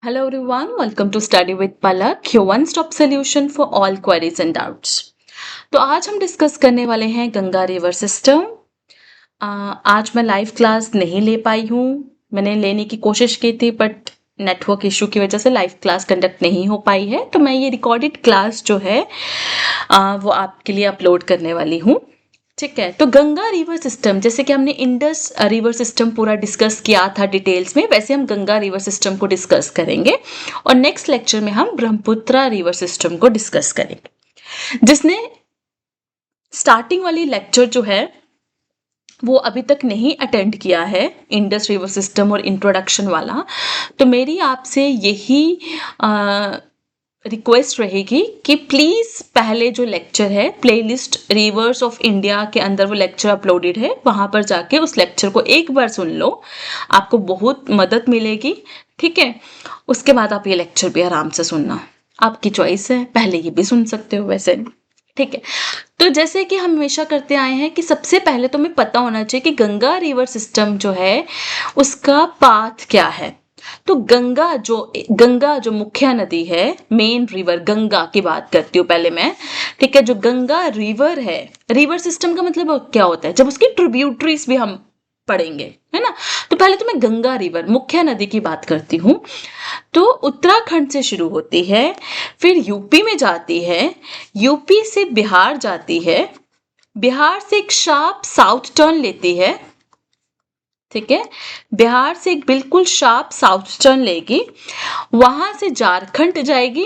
Hello everyone, welcome to Study with Palak, your one-stop solution for all queries and doubts. तो आज हम discuss करने वाले हैं गंगा रिवर सिस्टम। आज मैं लाइव क्लास नहीं ले पाई हूँ। मैंने लेने की कोशिश की थी बट नेटवर्क इशू की वजह से लाइव क्लास कंडक्ट नहीं हो पाई है। तो मैं ये रिकॉर्डेड क्लास जो है वो आपके लिए अपलोड करने वाली हूँ। ठीक है, तो गंगा रिवर सिस्टम, जैसे कि हमने इंडस रिवर सिस्टम पूरा डिस्कस किया था डिटेल्स में, वैसे हम गंगा रिवर सिस्टम को डिस्कस करेंगे और नेक्स्ट लेक्चर में हम ब्रह्मपुत्रा रिवर सिस्टम को डिस्कस करेंगे। जिसने स्टार्टिंग वाली लेक्चर जो है वो अभी तक नहीं अटेंड किया है, इंडस रिवर सिस्टम और इंट्रोडक्शन वाला, तो मेरी आपसे यही रिक्वेस्ट रहेगी कि प्लीज़ पहले जो लेक्चर है प्लेलिस्ट रिवर्स ऑफ इंडिया के अंदर वो लेक्चर अपलोडेड है, वहाँ पर जाके उस लेक्चर को एक बार सुन लो, आपको बहुत मदद मिलेगी। ठीक है, उसके बाद आप ये लेक्चर भी आराम से सुनना, आपकी चॉइस है, पहले ये भी सुन सकते हो वैसे। ठीक है, तो जैसे कि हम हमेशा करते आए हैं कि सबसे पहले तो हमें पता होना चाहिए कि गंगा रिवर सिस्टम जो है उसका पाथ क्या है। तो गंगा जो मुख्य नदी है, मेन रिवर गंगा की बात करती हूँ पहले मैं। ठीक है, जो गंगा रिवर है, रिवर सिस्टम का मतलब क्या होता है, जब उसकी ट्रिब्यूटरीज भी हम पढ़ेंगे, है ना। तो पहले तो मैं गंगा रिवर मुख्य नदी की बात करती हूँ। तो उत्तराखंड से शुरू होती है, फिर यूपी में जाती है, यूपी से बिहार जाती है, बिहार से एक शार्प साउथ टर्न लेती है। ठीक है, बिहार से एक बिल्कुल शार्प साउथ टर्न लेगी, वहां से झारखंड जाएगी।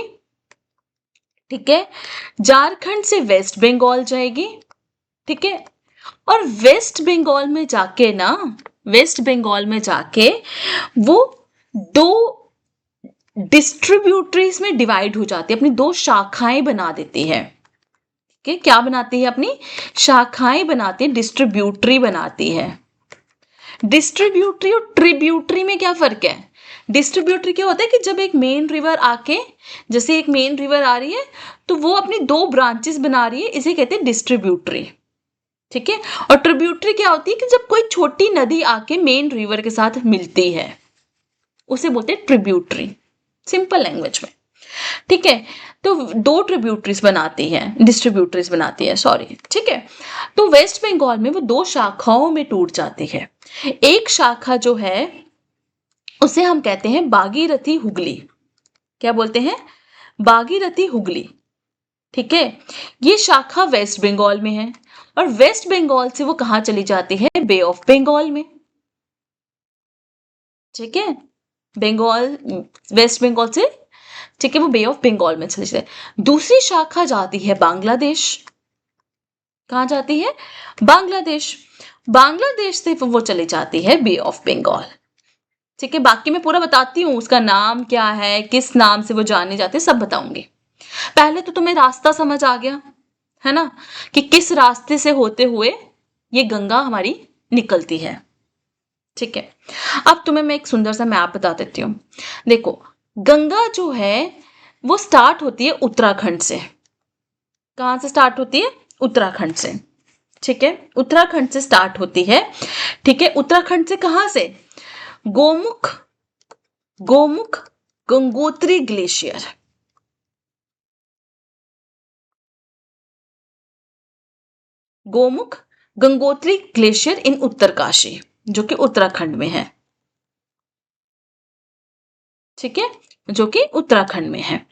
ठीक है, झारखंड से वेस्ट बंगाल जाएगी। ठीक है, और वेस्ट बंगाल में जाके ना, वेस्ट बंगाल में जाके वो दो डिस्ट्रीब्यूटरीज में डिवाइड हो जाती है, अपनी दो शाखाएं बना देती है। ठीक है, क्या बनाती है, अपनी शाखाएं बनाती है, डिस्ट्रीब्यूटरी बनाती है। डिस्ट्रीब्यूटरी और ट्रिब्यूटरी में क्या फर्क है? डिस्ट्रीब्यूटरी क्या होता है कि जब एक मेन रिवर आके, जैसे एक मेन रिवर आ रही है तो वो अपनी दो ब्रांचेस बना रही है, इसे कहते हैं डिस्ट्रीब्यूटरी। ठीक है, और ट्रिब्यूटरी क्या होती है कि जब कोई छोटी नदी आके मेन रिवर के साथ मिलती है, उसे बोलते हैं ट्रिब्यूटरी, सिंपल लैंग्वेज में। ठीक है, तो दो ट्रिब्यूटरीज बनाती है, डिस्ट्रीब्यूटरीज बनाती है, सॉरी। ठीक है, तो वेस्ट बंगाल में वो दो शाखाओं में टूट जाती है। एक शाखा जो है उसे हम कहते हैं भागीरथी हुगली। क्या बोलते हैं? भागीरथी हुगली। ठीक है, ये शाखा वेस्ट बंगाल में है और वेस्ट बंगाल से वो कहां चली जाती है? बे ऑफ बंगाल में। ठीक है, बंगाल, वेस्ट बंगाल से, ठीक है, वो बे ऑफ बंगाल में चली जाती है। दूसरी शाखा जाती है बांग्लादेश। कहां जाती है? बांग्लादेश। बांग्लादेश से वो चली जाती है बे ऑफ बंगाल। ठीक है, बाकी मैं पूरा बताती हूँ, उसका नाम क्या है, किस नाम से वो जाने जाते हैं, सब बताऊंगी। पहले तो तुम्हें रास्ता समझ आ गया है ना, कि किस रास्ते से होते हुए ये गंगा हमारी निकलती है। ठीक है, अब तुम्हें मैं एक सुंदर सा मैप बता देती हूँ। देखो, गंगा जो है वो स्टार्ट होती है उत्तराखंड से। कहां से स्टार्ट होती है? उत्तराखंड से। ठीक है, उत्तराखंड से स्टार्ट होती है। ठीक है, उत्तराखंड से कहां से? गोमुख, गोमुख गंगोत्री ग्लेशियर। गोमुख गंगोत्री ग्लेशियर इन उत्तरकाशी, जो कि उत्तराखंड में है। ठीक है, जो कि उत्तराखंड में है।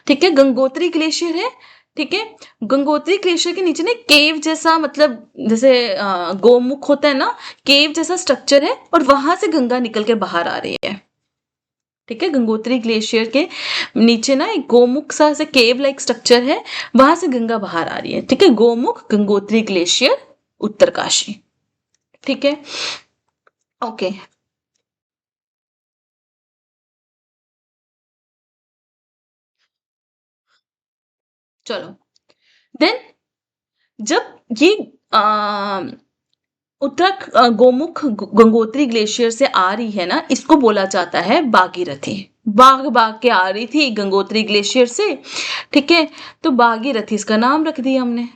ठीक है, गंगोत्री ग्लेशियर है। ठीक है, गंगोत्री ग्लेशियर के नीचे ना केव जैसा, मतलब जैसे गोमुख होता है ना, केव जैसा स्ट्रक्चर है और वहां से गंगा निकल के बाहर आ रही है। ठीक है, गंगोत्री ग्लेशियर के नीचे ना एक गोमुख सा से केव लाइक स्ट्रक्चर है, वहां से गंगा बाहर आ रही है। ठीक है, गोमुख गंगोत्री ग्लेशियर उत्तरकाशी। ठीक है, ओके। चलो, देन जब ये गोमुख गंगोत्री ग्लेशियर से आ रही है ना, इसको बोला जाता है भागीरथी। भाग भाग के आ रही थी गंगोत्री ग्लेशियर से। ठीक है, तो भागीरथी इसका नाम रख दिया हमने,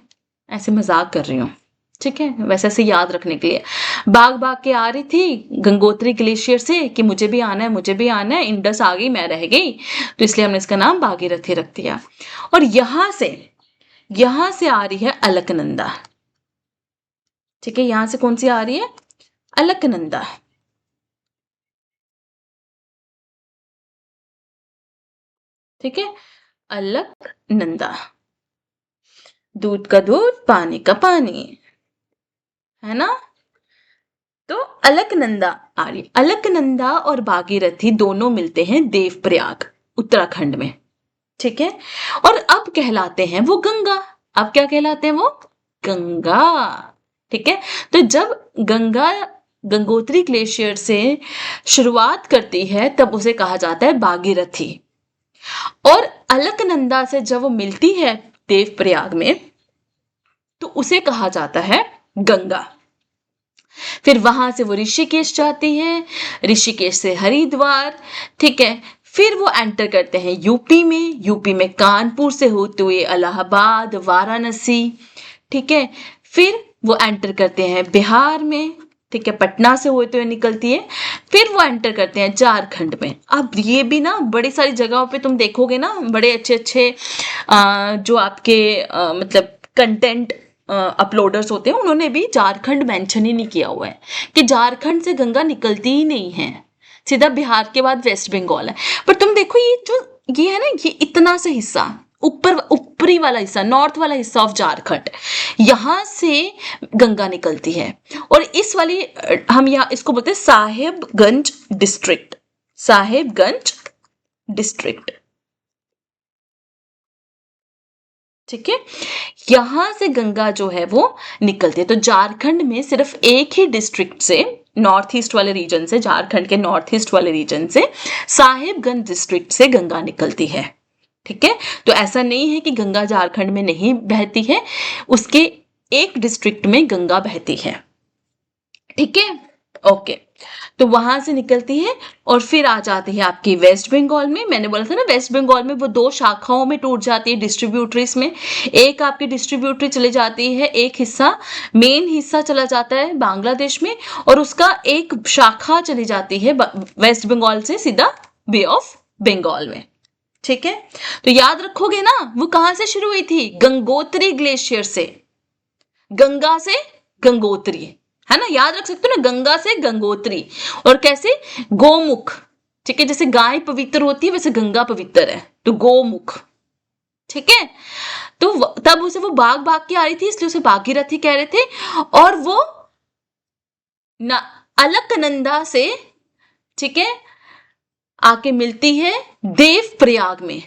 ऐसे मजाक कर रही हूँ। ठीक है, वैसे ऐसे याद रखने के लिए। भाग भाग के आ रही थी गंगोत्री ग्लेशियर से कि मुझे भी आना है, मुझे भी आना है, इंडस आ गई, मैं रह गई, तो इसलिए हमने इसका नाम भागीरथी रख दिया। और यहां से आ रही है अलकनंदा। ठीक है, यहां से कौन सी आ रही है? अलकनंदा। ठीक है, अलकनंदा। दूध का दूध, पानी का पानी, है ना? तो अलकनंदा आ रही। अलकनंदा और भागीरथी दोनों मिलते हैं देवप्रयाग, उत्तराखंड में। ठीक है, और अब कहलाते हैं वो गंगा। अब क्या कहलाते हैं वो? गंगा। ठीक है, तो जब गंगा गंगोत्री ग्लेशियर से शुरुआत करती है तब उसे कहा जाता है भागीरथी। और अलकनंदा से जब वो मिलती है देवप्रयाग में तो उसे कहा जाता है गंगा। फिर वहां से वो ऋषिकेश जाती है, ऋषिकेश से हरिद्वार। ठीक है, फिर वो एंटर करते हैं यूपी में, यूपी में कानपुर से होते हुए इलाहाबाद, वाराणसी। ठीक है, फिर वो एंटर करते हैं बिहार में। ठीक है, पटना से होते हुए निकलती है। फिर वो एंटर करते हैं झारखंड में। अब ये भी ना बड़ी सारी जगहों पे तुम देखोगे ना, बड़े अच्छे अच्छे जो आपके मतलब कंटेंट अपलोडर्स होते हैं, उन्होंने भी झारखंड मेंशन ही नहीं किया हुआ है कि झारखंड से गंगा निकलती ही नहीं है, सीधा बिहार के बाद वेस्ट बंगाल है। पर तुम देखो ये है ना, ये इतना सा हिस्सा ऊपरी वाला हिस्सा, नॉर्थ वाला हिस्सा ऑफ झारखंड, यहां से गंगा निकलती है। और इस वाली हम यहाँ इसको बोलते हैं साहेबगंज डिस्ट्रिक्ट। साहेबगंज डिस्ट्रिक्ट। ठीक है, यहां से गंगा जो है वो निकलती है। तो झारखंड में सिर्फ एक ही डिस्ट्रिक्ट से, नॉर्थ ईस्ट वाले रीजन से, झारखंड के नॉर्थ ईस्ट वाले रीजन से साहेबगंज डिस्ट्रिक्ट से गंगा निकलती है। ठीक है, तो ऐसा नहीं है कि गंगा झारखंड में नहीं बहती है, उसके एक डिस्ट्रिक्ट में गंगा बहती है। ठीक है, ओके, तो वहां से निकलती है और फिर आ जाती है आपकी वेस्ट बंगाल में। मैंने बोला था ना, वेस्ट बंगाल में वो दो शाखाओं में टूट जाती है, डिस्ट्रीब्यूटरीज में। एक आपकी डिस्ट्रीब्यूटरी चली जाती है, एक हिस्सा, मेन हिस्सा चला जाता है बांग्लादेश में, और उसका एक शाखा चली जाती है वेस्ट बंगाल से सीधा बे ऑफ बंगाल में। ठीक है, तो याद रखोगे ना, वो कहां से शुरू हुई थी? गंगोत्री ग्लेशियर से, गंगा से गंगोत्री, है ना? याद रख सकते हो ना, गंगा से गंगोत्री। और कैसे? गोमुख। ठीक है, जैसे गाय पवित्र होती है वैसे गंगा पवित्र है, तो गोमुख। ठीक है, तो तब उसे वो भाग भाग के आ रही थी, इसलिए उसे भागीरथी कह रहे थे। और वो अलकनंदा से, ठीक है, आके मिलती है देवप्रयाग में।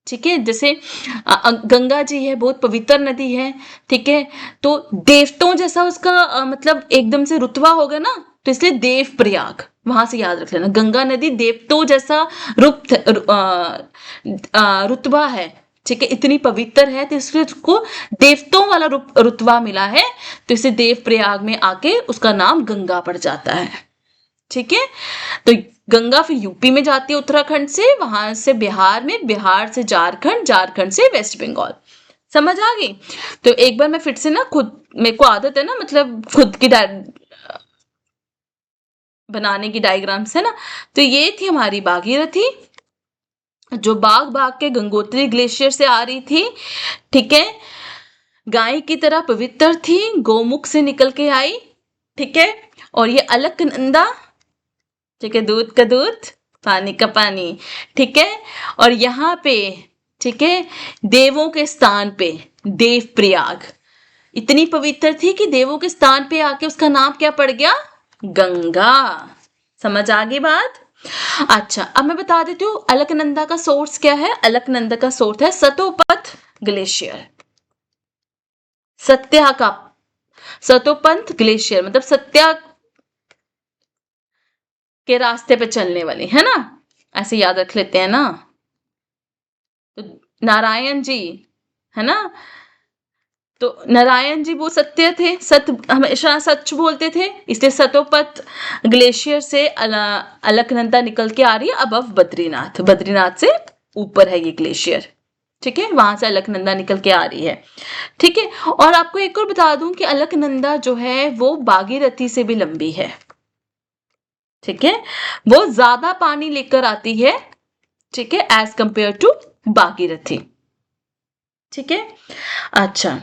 ठीक है, जैसे गंगा जी है, बहुत पवित्र नदी है। ठीक है, तो देवताओं जैसा उसका मतलब एकदम से रुतबा होगा ना, तो इसलिए देवप्रयाग, वहां से याद रख लेना। गंगा नदी देवताओं जैसा रुतबा है। ठीक है, इतनी पवित्र है तो इसलिए उसको देवताओं वाला रुतबा मिला है, तो इसे देवप्रयाग में आके उसका नाम गंगा पड़ जाता है। ठीक है, तो गंगा फिर यूपी में जाती है उत्तराखंड से, वहां से बिहार में, बिहार से झारखंड, झारखंड से वेस्ट बंगाल। समझ आ गई? तो एक बार मैं फिर से ना, खुद मेरे को आदत है ना, मतलब खुद की बनाने की डायग्राम्स है ना। तो ये थी हमारी भागीरथी, जो भाग भाग के गंगोत्री ग्लेशियर से आ रही थी। ठीक है, गाय की तरह पवित्र थी, गोमुख से निकल के आई। ठीक है, और ये अलकनंदा, ठीक है, दूध का दूध, पानी का पानी। ठीक है, और यहाँ पे, ठीक है, देवों के स्थान पे देवप्रयाग, इतनी पवित्र थी कि देवों के स्थान पे आके उसका नाम क्या पड़ गया? गंगा। समझ आ गई बात? अच्छा, अब मैं बता देती हूँ अलकनंदा का सोर्स क्या है। अलकनंदा का सोर्स है सतोपंथ ग्लेशियर। सत्या का सतोपंथ ग्लेशियर मतलब सत्या के रास्ते पे चलने वाली, है ना? ऐसे याद रख लेते हैं ना। तो नारायण जी, है ना, तो नारायण जी वो सत्य थे, हमेशा सच बोलते थे, इसलिए सतोपंथ ग्लेशियर से अलकनंदा निकल के आ रही है अबव बद्रीनाथ, बद्रीनाथ से ऊपर है ये ग्लेशियर। ठीक है, वहां से अलकनंदा निकल के आ रही है। ठीक है, और आपको एक और बता दूं कि अलकनंदा जो है वो भागीरथी से भी लंबी है। ठीक है, वो ज्यादा पानी लेकर आती है, ठीक है, एज कंपेयर टू भागीरथी। ठीक है, अच्छा,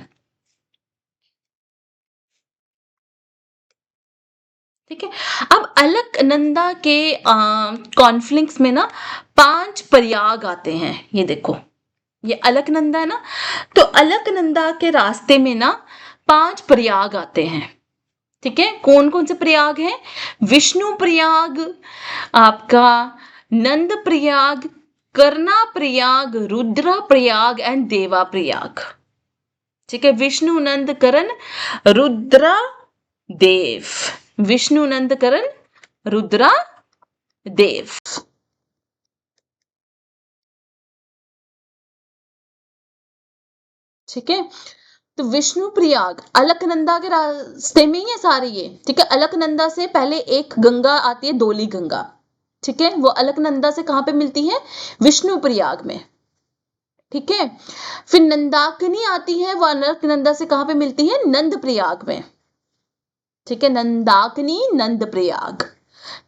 ठीक है। अब अलकनंदा के कॉन्फ्लिक्ट्स में ना 5 प्रयाग आते हैं। ये देखो, ये अलकनंदा है ना, तो अलकनंदा के रास्ते में ना 5 प्रयाग आते हैं। ठीक है, कौन कौन से प्रयाग हैं? विष्णु प्रयाग, आपका नंद प्रयाग, करना प्रयाग, रुद्रा प्रयाग एंड देवा प्रयाग। ठीक है, विष्णु, नंद, करण, रुद्रा, देव। विष्णु, नंद, करण, रुद्रा, देव। ठीक है, तो विष्णु प्रयाग अलकनंदा के रास्ते में ही है सारे ये। ठीक है, अलकनंदा से पहले एक गंगा आती है, धौली गंगा। ठीक है, वो अलकनंदा से कहां पे मिलती है? विष्णु प्रयाग में। ठीक है, फिर नंदाकिनी आती है, वो अलकनंदा से कहां पे मिलती है? नंद प्रयाग में। ठीक है, नंदाकिनी, नंद प्रयाग।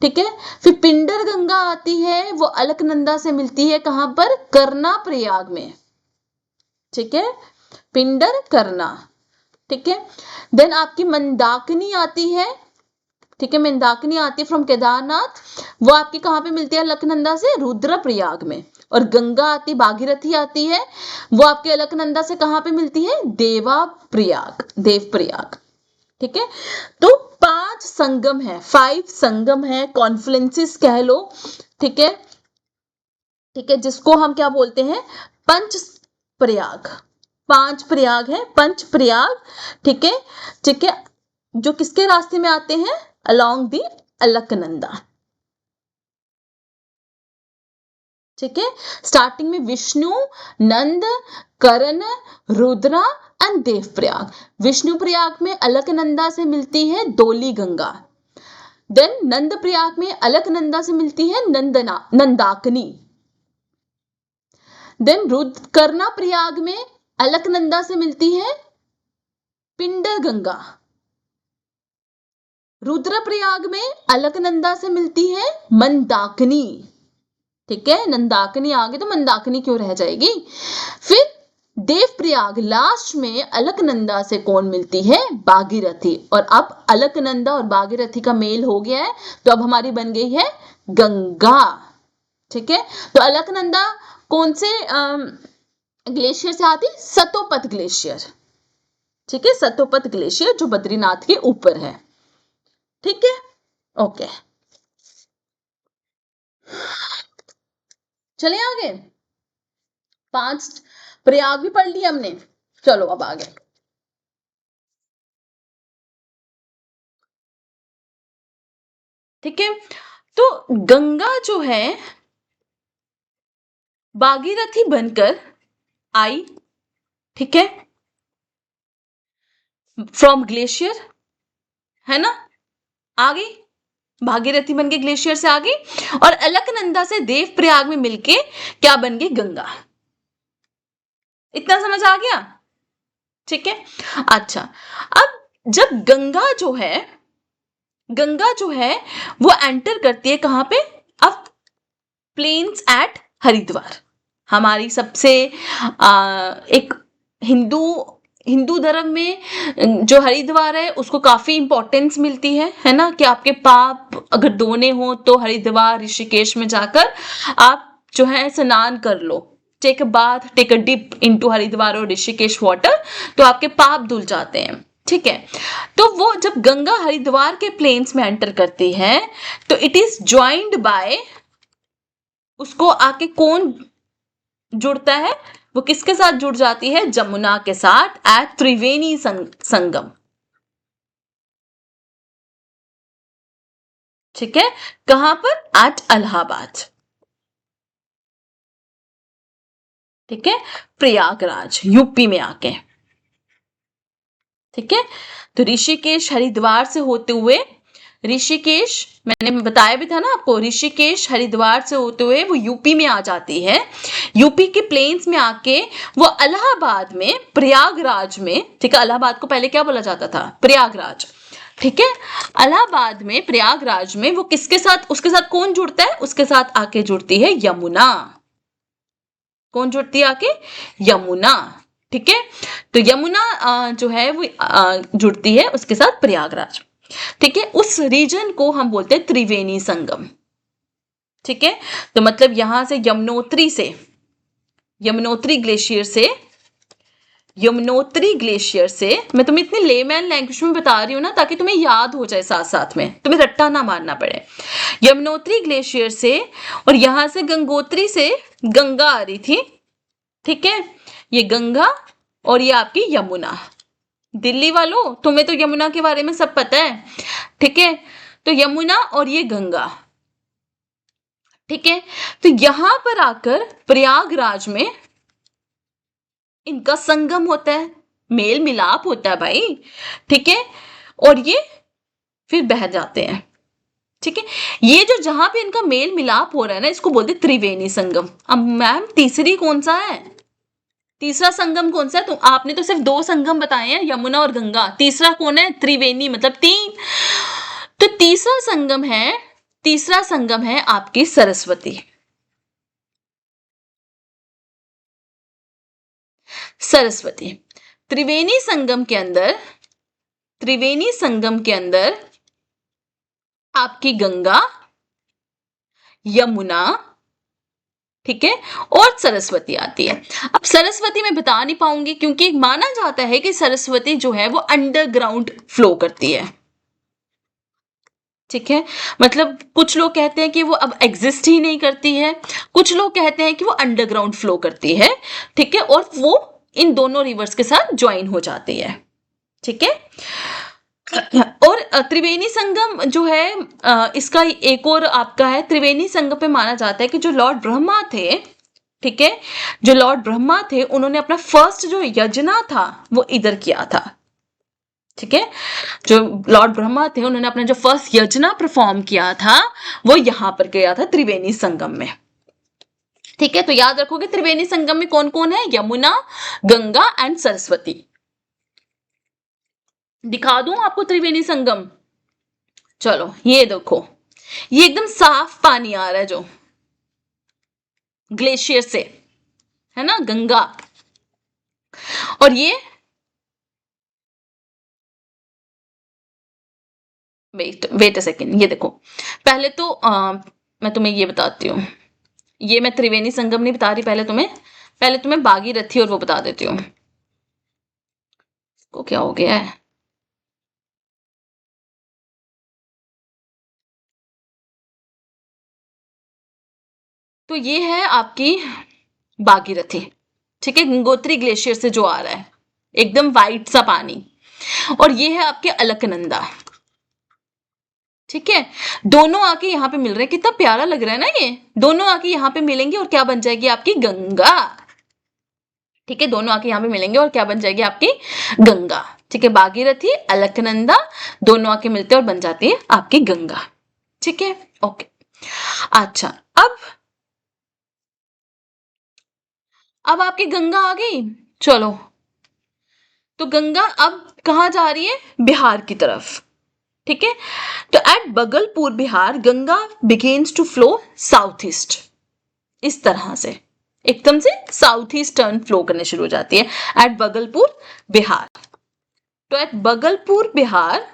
ठीक है, फिर पिंडर गंगा आती है, वो अलकनंदा से मिलती है कहां पर? करना प्रयाग में। ठीक है, पिंडर, करना। ठीक है, देन आपकी मंदाकिनी आती है। ठीक है, मंदाकिनी आती है फ्रॉम केदारनाथ, वो आपकी कहां पे मिलती है अलकनंदा से? रुद्रप्रयाग में। और गंगा आती, भागीरथी आती है, वो आपके अलकनंदा से कहां पे मिलती है? देवा प्रयाग, देव प्रयाग। ठीक है, तो 5 संगम है, 5 संगम है, कॉन्फ्लुएंसेस कह लो। ठीक है, ठीक है, जिसको हम क्या बोलते हैं? पंच प्रयाग। 5 प्रयाग है, पंच प्रयाग। ठीक है, ठीक है, जो किसके रास्ते में आते हैं? Along the Alaknanda. ठीक है, स्टार्टिंग में विष्णु, नंद, करण, रुद्रा एंड देव प्रयाग। विष्णु प्रयाग में अलकनंदा से मिलती है धौली गंगा। देन नंद प्रयाग में अलकनंदा से मिलती है नंदाकिनी। देन कर्णा प्रयाग में अलकनंदा से मिलती है पिंडर गंगा। रुद्रप्रयाग में अलकनंदा से मिलती है मंदाकिनी। ठीक है, नंदाकिनी आ गई तो मंदाकिनी क्यों रह जाएगी? फिर देवप्रयाग लास्ट में अलकनंदा से कौन मिलती है? भागीरथी। और अब अलकनंदा और भागीरथी का मेल हो गया है, तो अब हमारी बन गई है गंगा। ठीक है, तो अलकनंदा कौन से ग्लेशियर से आती? सतोपत ग्लेशियर। ठीक है, सतोपत ग्लेशियर जो बद्रीनाथ के ऊपर है। ठीक है, ओके, चले आगे। 5 प्रयाग भी पढ़ लिया हमने, चलो अब आगे। ठीक है, तो गंगा जो है भागीरथी बनकर आई। ठीक है, फ्रॉम ग्लेशियर, है ना, आ गई, भागीरथी बन के ग्लेशियर से आ गई, और अलकनंदा से देवप्रयाग में मिलके क्या बन गई? गंगा। इतना समझ आ गया? ठीक है, अच्छा, अब जब गंगा जो है वो एंटर करती है कहां पे? अब प्लेन्स एट हरिद्वार। हमारी सबसे एक हिंदू धर्म में जो हरिद्वार है उसको काफी इंपॉर्टेंस मिलती है ना, कि आपके पाप अगर धोने हो तो हरिद्वार ऋषिकेश में जाकर आप जो है स्नान कर लो, take a bath, take a dip into Haridwar और ऋषिकेश वाटर, तो आपके पाप धुल जाते हैं। ठीक है, तो वो जब गंगा हरिद्वार के प्लेन्स में एंटर करती है तो इट इज ज्वाइंड बाय, उसको आके कौन जुड़ता है? वो किसके साथ जुड़ जाती है? जमुना के साथ एट त्रिवेणी संगम। ठीक है, कहां पर? एट अलाहाबाद। ठीक है, प्रयागराज यूपी में आके। ठीक है, तो ऋषिकेश हरिद्वार से होते हुए ऋषिकेश, मैंने बताया भी था ना आपको, ऋषिकेश हरिद्वार से होते हुए वो यूपी में आ जाती है। यूपी के प्लेन्स में आके वो इलाहाबाद में प्रयागराज में, ठीक है, इलाहाबाद को पहले क्या बोला जाता था, प्रयागराज, ठीक है, इलाहाबाद में प्रयागराज में वो किसके साथ, उसके साथ कौन जुड़ता है, उसके साथ आके जुड़ती है यमुना। कौन जुड़ती है आके, यमुना, ठीक है। तो यमुना जो है वो जुड़ती है उसके साथ प्रयागराज, ठीक है। उस रीजन को हम बोलते हैं त्रिवेणी संगम, ठीक है। तो मतलब यहां से यमुनोत्री ग्लेशियर से मैं तुम्हें इतनी लेमैन लैंग्वेज में बता रही हूँ ना ताकि तुम्हें याद हो जाए, साथ साथ में तुम्हें रट्टा ना मारना पड़े। यमुनोत्री ग्लेशियर से, और यहां से गंगोत्री से गंगा आ रही थी, ठीक है, ये गंगा और ये आपकी यमुना। दिल्ली वालों, तुम्हें तो यमुना के बारे में सब पता है, ठीक है। तो यमुना और ये गंगा, ठीक है। तो यहां पर आकर प्रयागराज में इनका संगम होता है, मेल मिलाप होता है भाई, ठीक है। और ये फिर बह जाते हैं, ठीक है। ये जो जहां पे इनका मेल मिलाप हो रहा है ना, इसको बोलते त्रिवेणी संगम। अब मैम तीसरी कौन सा है, तीसरा संगम कौन सा है? तो आपने तो सिर्फ 2 संगम बताए हैं, यमुना और गंगा, तीसरा कौन है, त्रिवेणी, मतलब 3। तो तीसरा संगम है आपकी सरस्वती। सरस्वती त्रिवेणी संगम के अंदर आपकी गंगा, यमुना, ठीक है, और सरस्वती आती है। अब सरस्वती मैं बता नहीं पाऊंगी क्योंकि माना जाता है कि सरस्वती जो है वो अंडरग्राउंड फ्लो करती है, ठीक है। मतलब कुछ लोग कहते हैं कि वो अब एग्जिस्ट ही नहीं करती है, कुछ लोग कहते हैं कि वो अंडरग्राउंड फ्लो करती है, ठीक है, और वो इन दोनों रिवर्स के साथ ज्वाइन हो जाती है, ठीक है। और त्रिवेणी संगम जो है, इसका एक और आपका है, त्रिवेणी संगम पे माना जाता है कि जो लॉर्ड ब्रह्मा थे, ठीक है, जो लॉर्ड ब्रह्मा थे उन्होंने अपना फर्स्ट जो यजना था वो इधर किया था, ठीक है। जो लॉर्ड ब्रह्मा थे उन्होंने अपना जो फर्स्ट यजना परफॉर्म किया था वो यहां पर किया था त्रिवेणी संगम में, ठीक है। तो याद रखोगे त्रिवेणी संगम में कौन कौन है, यमुना, गंगा एंड सरस्वती। दिखा दूं आपको त्रिवेणी संगम, चलो ये देखो, ये एकदम साफ पानी आ रहा है जो ग्लेशियर से, है ना, गंगा। और ये वेट अ सेकेंड, ये देखो, पहले तो मैं तुम्हें ये बताती हूँ, ये मैं त्रिवेणी संगम नहीं बता रही, पहले तुम्हें भागीरथी और वो बता देती हूँ। को क्या हो गया है, तो ये है आपकी भागीरथी, ठीक है, गंगोत्री ग्लेशियर से जो आ रहा है एकदम वाइट सा पानी। और ये है आपके अलकनंदा, ठीक है। दोनों आके यहाँ पे मिल रहे हैं, कितना प्यारा लग रहा है ना, ये दोनों आके यहाँ पे मिलेंगे और क्या बन जाएगी आपकी गंगा, ठीक है। दोनों आके यहाँ पे मिलेंगे और क्या बन जाएगी आपकी गंगा, ठीक है। भागीरथी, अलकनंदा दोनों आके मिलते हैं और बन जाती है आपकी गंगा, ठीक है, ओके। अच्छा, अब आपकी गंगा आ गई, चलो। तो गंगा अब कहाँ जा रही है, बिहार की तरफ, ठीक है। तो at Bhagalpur Bihar Ganga begins to flow south east, इस तरह से एकदम से साउथ ईस्ट टर्न फ्लो करने शुरू हो जाती है एट बगलपुर बिहार। तो एट बगलपुर बिहार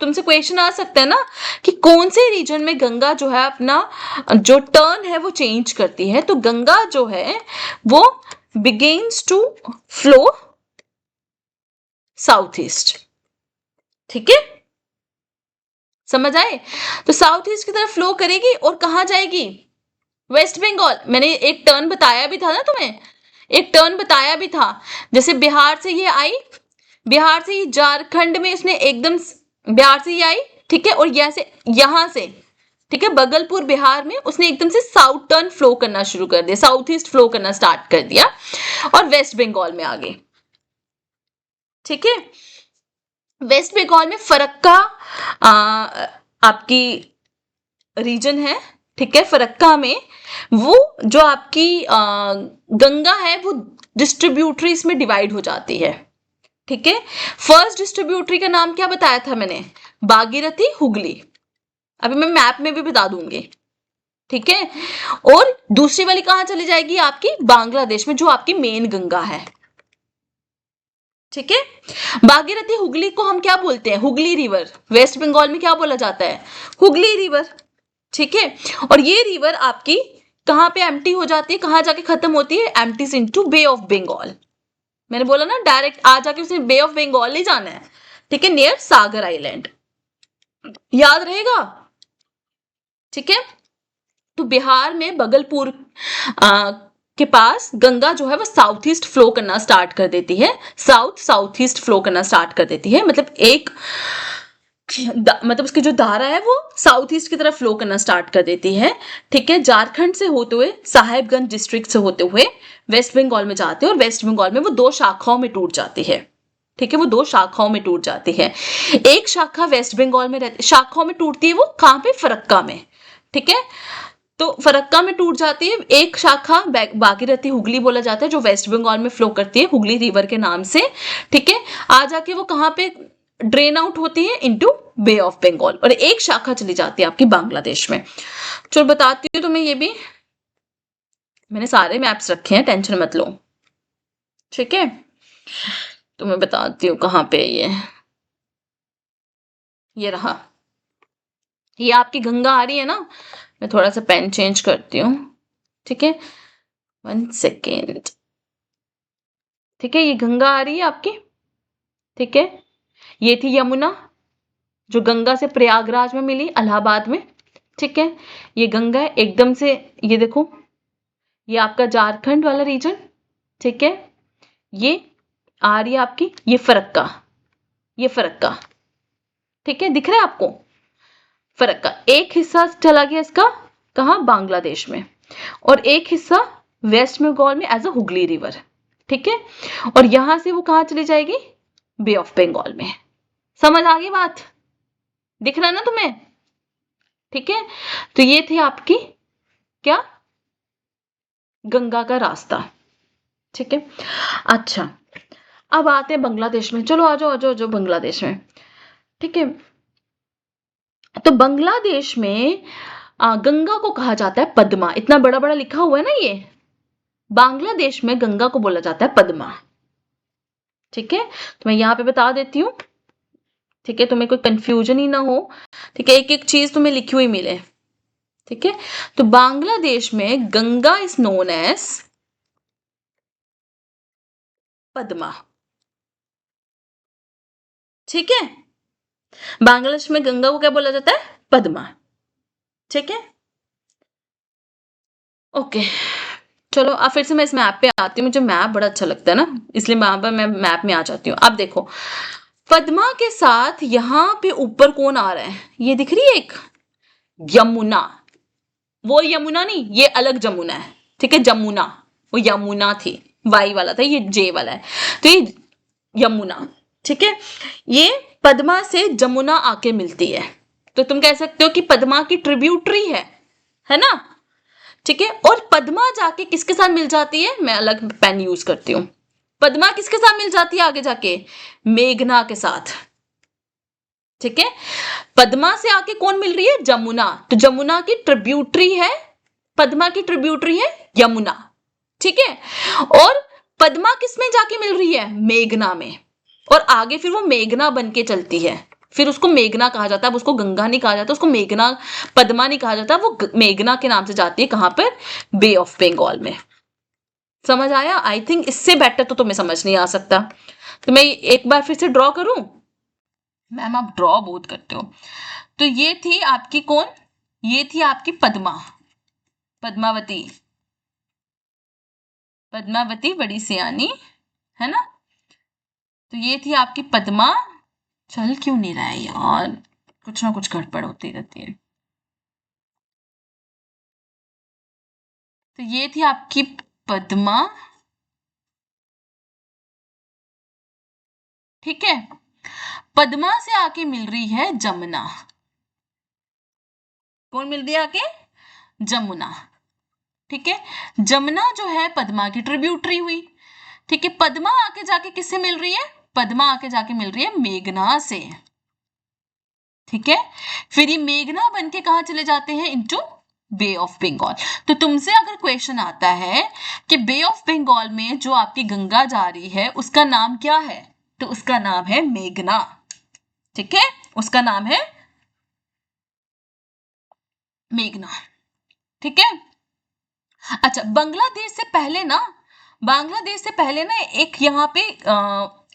तुमसे क्वेश्चन आ सकता है ना कि कौन से रीजन में गंगा जो है अपना जो टर्न है वो चेंज करती है। तो गंगा जो है वो begins to flow south east, ठीक है, समझ आए। तो साउथ ईस्ट की तरफ फ्लो करेगी और कहां जाएगी, वेस्ट बंगाल। मैंने एक टर्न बताया भी था ना तुम्हें, एक टर्न बताया भी था, जैसे बिहार से ये आई, बिहार से ये झारखंड में इसने एकदम, बिहार से ये आई, ठीक है, और यहां से, ठीक है, बगलपुर बिहार में उसने एकदम से साउथ टर्न फ्लो करना शुरू कर दिया, साउथ ईस्ट फ्लो करना स्टार्ट कर दिया और वेस्ट बंगाल में आ गई, ठीक है। वेस्ट बंगाल में फरक्का आपकी रीजन है, ठीक है, फरक्का में, वो जो आपकी गंगा है वो डिस्ट्रीब्यूटरीज में डिवाइड हो जाती है, ठीक है। फर्स्ट डिस्ट्रीब्यूटरी का नाम क्या बताया था मैंने, भागीरथी हुगली, अभी मैं मैप में भी बता दूंगी, ठीक है। और दूसरी वाली कहां चली जाएगी, आपकी बांग्लादेश में, जो आपकी मेन गंगा है, ठीक है। भागीरथी हुगली को हम क्या बोलते हैं, हुगली रिवर, वेस्ट बंगाल में क्या बोला जाता है, हुगली रिवर, ठीक है। और ये रिवर आपकी कहां पे एम्प्टी हो जाती है, कहां जाके खत्म होती है, empties into bay of Bengal. मैंने बोला ना डायरेक्ट आ जाके उसने बे ऑफ बंगाल नहीं जाना है, ठीक है, नियर सागर आइलैंड, याद रहेगा, ठीक है। तो बिहार में बगलपुर के पास गंगा जो है वो साउथ ईस्ट फ्लो करना स्टार्ट कर देती है, साउथ ईस्ट फ्लो करना स्टार्ट कर देती है, मतलब एक मतलब उसकी जो धारा है वो साउथ ईस्ट की तरफ फ्लो करना स्टार्ट कर देती है, ठीक है। झारखंड से होते हुए, साहेबगंज डिस्ट्रिक्ट से होते हुए वेस्ट बंगाल में जाते हैं, और वेस्ट बंगाल में वो दो शाखाओं में टूट जाती है, ठीक है, वो दो शाखाओं में टूट जाती है। एक शाखा वेस्ट बंगाल में रहती, शाखाओं में टूटती है वो कहां पे, फरक्का में, ठीक है। तो फरक्का में टूट जाती है एक शाखा, भागीरथी हुगली बोला जाता है, जो वेस्ट बंगाल में फ्लो करती है हुगली रिवर के नाम से, ठीक है। आ जाके वो कहां पे ड्रेन आउट होती है, इनटू बे ऑफ बंगाल, और एक शाखा चली जाती है आपकी बांग्लादेश में। चलो बताती हूँ तुम्हें, ये भी मैंने सारे मैप्स रखे हैं, टेंशन मत लो, ठीक है। तो मैं बताती हूँ कहाँ पे ये रहा, ये आपकी गंगा आ रही है ना, मैं थोड़ा सा पेन चेंज करती हूँ, ठीक है, 1 सेकेंड, ठीक है। ये गंगा आ रही है आपकी, ठीक है। ये थी यमुना, जो गंगा से प्रयागराज में मिली, इलाहाबाद में, ठीक है। ये गंगा है एकदम से, ये देखो, ये आपका झारखंड वाला रीजन, ठीक है। ये आ रही है आपकी, ये फरक्का, ये फरक्का, ठीक है, दिख रहा है आपको, फरक्का। एक हिस्सा चला गया इसका कहा, बांग्लादेश में, और एक हिस्सा वेस्ट बंगाल में एज अ हुगली रिवर, ठीक है। और यहां से वो कहां चली जाएगी, बे ऑफ बंगाल में। समझ आ गई बात, दिख रहा है ना तुम्हें, ठीक है। तो ये थी आपकी क्या, गंगा का रास्ता, ठीक है। अच्छा, अब आते हैं बांग्लादेश में, चलो आ जाओ आ जाओ आ जाओ बांग्लादेश में, ठीक है। तो बांग्लादेश में गंगा को कहा जाता है पद्मा, इतना बड़ा बड़ा लिखा हुआ है ना ये, बांग्लादेश में गंगा को बोला जाता है पद्मा, ठीक है। तो मैं यहां पे बता देती हूँ, ठीक है, तुम्हें कोई कंफ्यूजन ही ना हो, ठीक है, एक एक चीज तुम्हें लिखी हुई मिले, ठीक है। तो बांग्लादेश में Ganga is known as Padma, ठीक है। बांग्लादेश में गंगा को क्या बोला जाता है, पद्मा, ठीक है, ओके। चलो अब फिर से मैं इस मैप पे आती हूँ, मुझे मैप बड़ा अच्छा लगता है ना, इसलिए वहां पर मैं मैप में आ जाती हूँ। अब देखो, पद्मा के साथ यहाँ पे ऊपर कौन आ रहा है, ये दिख रही है एक, यमुना, वो यमुना नहीं, ये अलग जमुना है, ठीक है, जमुना, वो यमुना थी, वाई वाला था, ये जे वाला है, तो ये यमुना, ठीक है। ये पद्मा से जमुना आके मिलती है, तो तुम कह सकते हो कि पद्मा की ट्रिब्यूटरी है ना, ठीक है। और पद्मा जाके किसके साथ मिल जाती है, मैं अलग पेन यूज करती हूँ, पद्मा किसके साथ मिल जाती है आगे जाके, मेघना के साथ, ठीक है। पद्मा से आके कौन मिल रही है, जमुना, तो जमुना की ट्रिब्यूटरी है, पद्मा की ट्रिब्यूटरी है यमुना, ठीक है। और पद्मा किसमें जाके मिल रही है, मेघना में, और आगे फिर वो मेघना बन के चलती है, फिर उसको मेघना कहा जाता है, अब उसको गंगा नहीं कहा जाता, उसको मेघना, पद्मा नहीं कहा जाता, वो मेघना के नाम से जाती है, कहां पर, बे ऑफ बंगाल में। समझ आया, आई थिंक इससे बेटर तो तुम्हें समझ नहीं आ सकता। तो मैं एक बार फिर से ड्रॉ करूं, मैम आप ड्रॉ बहुत करते हो। तो ये थी आपकी कौन, ये थी आपकी पद्मा, पद्मावती, पद्मावती बड़ी सियानी, है ना। तो ये थी आपकी पद्मा, चल क्यों नहीं रहा है यार, कुछ ना कुछ गड़बड़ होती रहती है। तो ये थी आपकी पद्मा, ठीक है। पद्मा से आके मिल रही है जमुना, कौन मिल रही है आके? जमुना। ठीक है, जमुना जो है पद्मा की ट्रिब्यूटरी हुई। ठीक है, पद्मा आके जाके किससे मिल रही है? पद्मा आके जाके मिल रही है मेघना से। ठीक है, फिर ये मेघना बन के कहां चले जाते हैं? Into bay of Bengal. तो तुमसे अगर क्वेश्चन आता है कि बे ऑफ बंगाल में जो आपकी गंगा जा रही है उसका नाम क्या है, तो उसका नाम है मेघना। ठीक है, उसका नाम है मेघना। ठीक है, अच्छा, बांग्लादेश से पहले ना एक यहाँ पे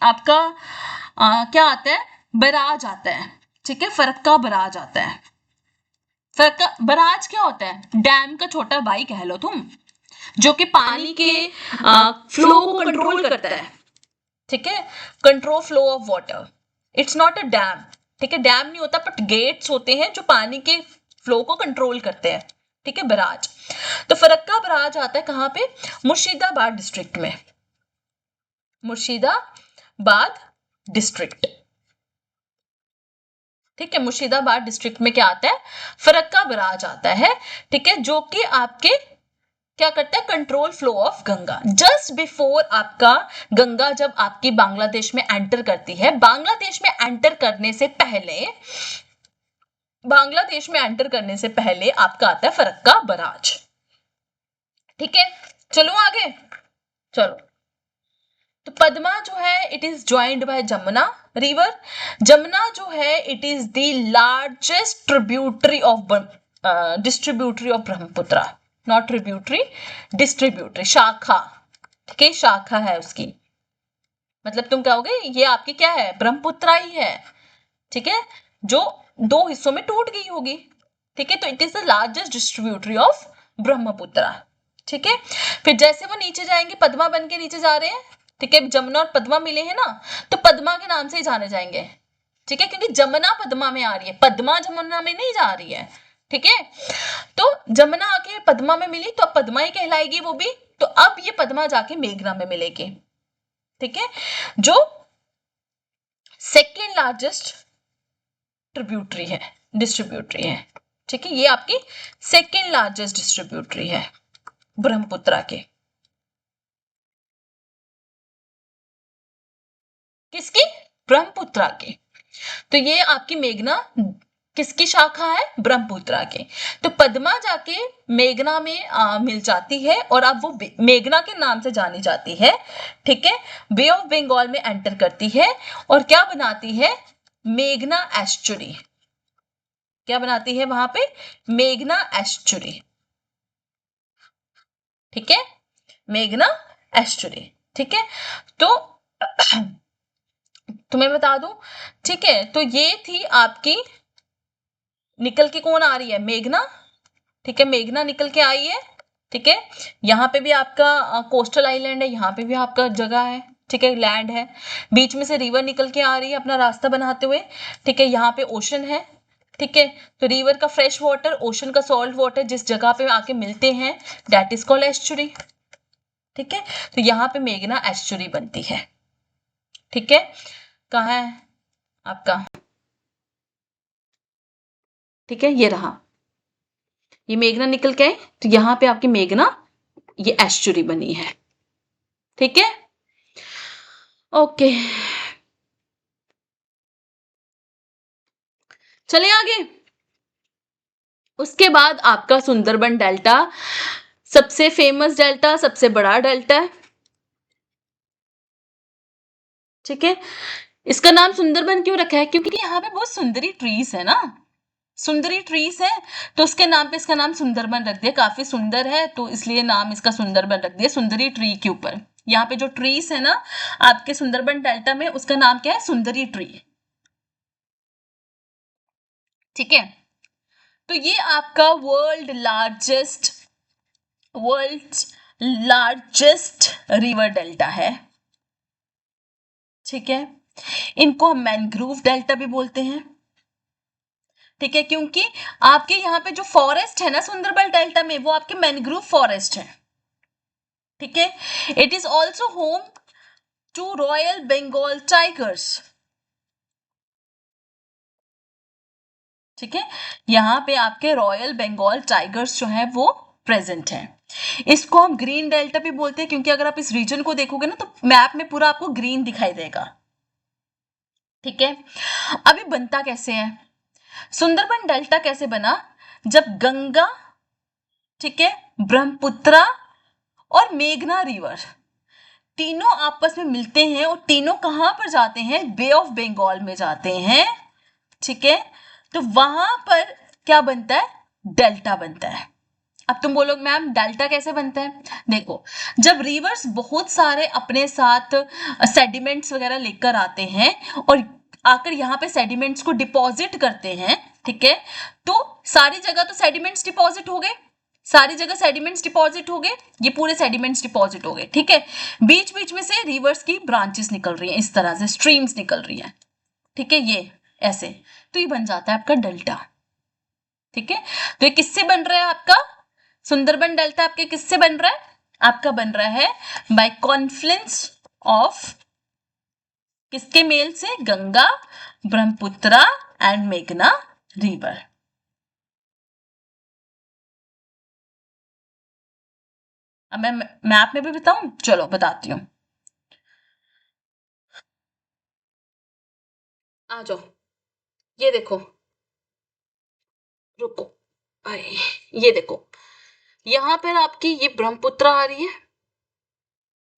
आपका क्या आता है? बराज आता है। ठीक है, फरक्का बराज आता है। फरक्का बराज क्या होता है? डैम का छोटा भाई कह लो तुम, जो कि पानी के फ्लो को कंट्रोल करता है। ठीक है, control flow of water. It's not a dam. ठीक है, डैम नहीं होता, बट गेट्स होते हैं जो पानी के फ्लो को कंट्रोल करते हैं। ठीक है, बराज। तो फरक्का बराज आता है कहां पे? मुर्शिदाबाद डिस्ट्रिक्ट में। मुर्शिदाबाद डिस्ट्रिक्ट। ठीक है, मुर्शिदाबाद डिस्ट्रिक्ट में क्या आता है? फरक्का बराज आता है। ठीक है, जो कि आपके क्या करता है? Control flow of Ganga. Just before आपका गंगा जब आपकी बांग्लादेश में एंटर करती है, बांग्लादेश में एंटर करने से पहले आपका आता है फरक्का बराज। ठीक है, चलो आगे। चलो, तो पद्मा जो है it is joined bye Jamuna river. Jamuna जो है it is the largest tributary of Brahmaputra. Not tributary, distributary, शाखा। ठीक है, शाखा है उसकी। मतलब तुम कहोगे ये आपकी क्या है? ब्रह्मपुत्र ही है। ठीक है, जो दो हिस्सों में टूट गई होगी। ठीक है, तो it is the largest distributary of Brahmaputra. ठीक है, फिर जैसे वो नीचे जाएंगे, पद्मा बन के नीचे जा रहे हैं। ठीक है, जमुना और पद्मा मिले हैं ना, तो पद्मा के नाम से ही जाने जाएंगे। ठीक है, क्योंकि जमुना पद्मा में आ रही है, पद्मा जमुना में नहीं जा रही है। ठीक है, तो जमुना आके पद्मा में मिली तो अब पद्मा ही कहलाएगी वो भी। तो अब ये पद्मा जाके मेघना में मिलेगी। ठीक है, जो सेकेंड लार्जेस्ट डिस्ट्रीब्यूटरी है। ठीक है, ये आपकी सेकेंड लार्जेस्ट डिस्ट्रीब्यूटरी है ब्रह्मपुत्र के। किसकी? ब्रह्मपुत्र के। तो ये आपकी मेघना किसकी शाखा है? ब्रह्मपुत्र के। तो पद्मा जाके मेघना में मिल जाती है और अब वो मेघना के नाम से जानी जाती है। ठीक है, बे ऑफ बंगाल में एंटर करती है और क्या बनाती है? मेघना एस्चुरी। क्या बनाती है वहां पे? मेघना एस्चुरी। ठीक है, मेघना एस्चुरी। ठीक है, तो तुम्हें बता दूं। ठीक है, तो ये थी आपकी निकल के कौन आ रही है? मेघना। ठीक है, मेघना निकल के आई है। ठीक है, यहाँ पे भी आपका कोस्टल आइलैंड है, यहाँ पे भी आपका जगह है। ठीक है, लैंड है, बीच में से रिवर निकल के आ रही है अपना रास्ता बनाते हुए। ठीक है, यहाँ पे ओशन है। ठीक है, तो रिवर का फ्रेश वाटर, ओशन का सॉल्ट वाटर जिस जगह पे आके मिलते हैं, दैट इज कॉल्ड एस्चुरी। ठीक है, तो यहाँ पे मेघना एस्चुरी बनती है। ठीक है, कहाँ है आपका? ठीक है, ये रहा, ये मेघना निकल के आए, तो यहाँ पे आपकी मेघना ये एस्चुरी बनी है। ठीक है, ओके, चलिए आगे। उसके बाद आपका सुंदरबन डेल्टा, सबसे फेमस डेल्टा, सबसे बड़ा डेल्टा है। ठीक है, इसका नाम सुंदरबन क्यों रखा है? क्योंकि यहाँ पे बहुत सुंदरी ट्रीज है ना, सुंदरी ट्रीज है, तो उसके नाम पे इसका नाम सुंदरबन रख दिया। काफी सुंदर है तो इसलिए नाम इसका सुंदरबन रख दिया, सुंदरी ट्री के ऊपर। यहाँ पे जो ट्रीज है ना आपके सुंदरबन डेल्टा में, उसका नाम क्या है? सुंदरी ट्री। ठीक है, तो ये आपका वर्ल्ड लार्जेस्ट रिवर डेल्टा है। ठीक है, इनको हम मैनग्रोव डेल्टा भी बोलते हैं। ठीक है, क्योंकि आपके यहाँ पे जो फॉरेस्ट है ना सुंदरबन डेल्टा में, वो आपके मैनग्रोव फॉरेस्ट है। ठीक है, it is also home to royal Bengal tigers. ठीक है, यहाँ पे आपके रॉयल बंगाल टाइगर्स जो है वो प्रेजेंट है। इसको हम ग्रीन डेल्टा भी बोलते हैं, क्योंकि अगर आप इस रीजन को देखोगे ना तो मैप में पूरा आपको ग्रीन दिखाई देगा। ठीक है, अभी बनता कैसे है सुंदरबन डेल्टा? कैसे बना? जब गंगा, ठीक है, ब्रह्मपुत्रा और मेघना रिवर तीनों आपस में मिलते हैं, और तीनों कहां पर जाते हैं? बे ऑफ बंगाल में जाते हैं। ठीक है, तो वहां पर क्या बनता है? डेल्टा बनता है। अब तुम बोलोगे मैम डेल्टा कैसे बनता है? देखो, जब रिवर्स बहुत सारे अपने साथ सेडिमेंट्स वगैरह लेकर आते हैं और आकर यहाँ पे सेडिमेंट्स को डिपॉजिट करते हैं, ठीक है, तो सारी जगह तो सेडिमेंट्स डिपॉजिट हो गए, सारी जगह सेडिमेंट्स डिपॉजिट हो गए, ये पूरे सेडिमेंट्स डिपॉजिट हो गए। ठीक है, बीच बीच में से रिवर्स की ब्रांचेस निकल रही हैं, इस तरह से स्ट्रीम्स निकल रही हैं। ठीक है, ये ऐसे, तो ये बन जाता है आपका डेल्टा। ठीक है, तो ये किससे बन रहा है आपका सुंदरबन डेल्टा? आपके किससे बन रहा है? आपका बन रहा है बाय कॉन्फ्लुएंस ऑफ किसके मेल से? गंगा, ब्रह्मपुत्रा एंड मेघना रिवर। अब मैं मैप में भी बताऊं? चलो बताती हूं, आ जाओ। ये देखो, रुको, अरे ये देखो, यहां पर आपकी ये ब्रह्मपुत्रा आ रही है।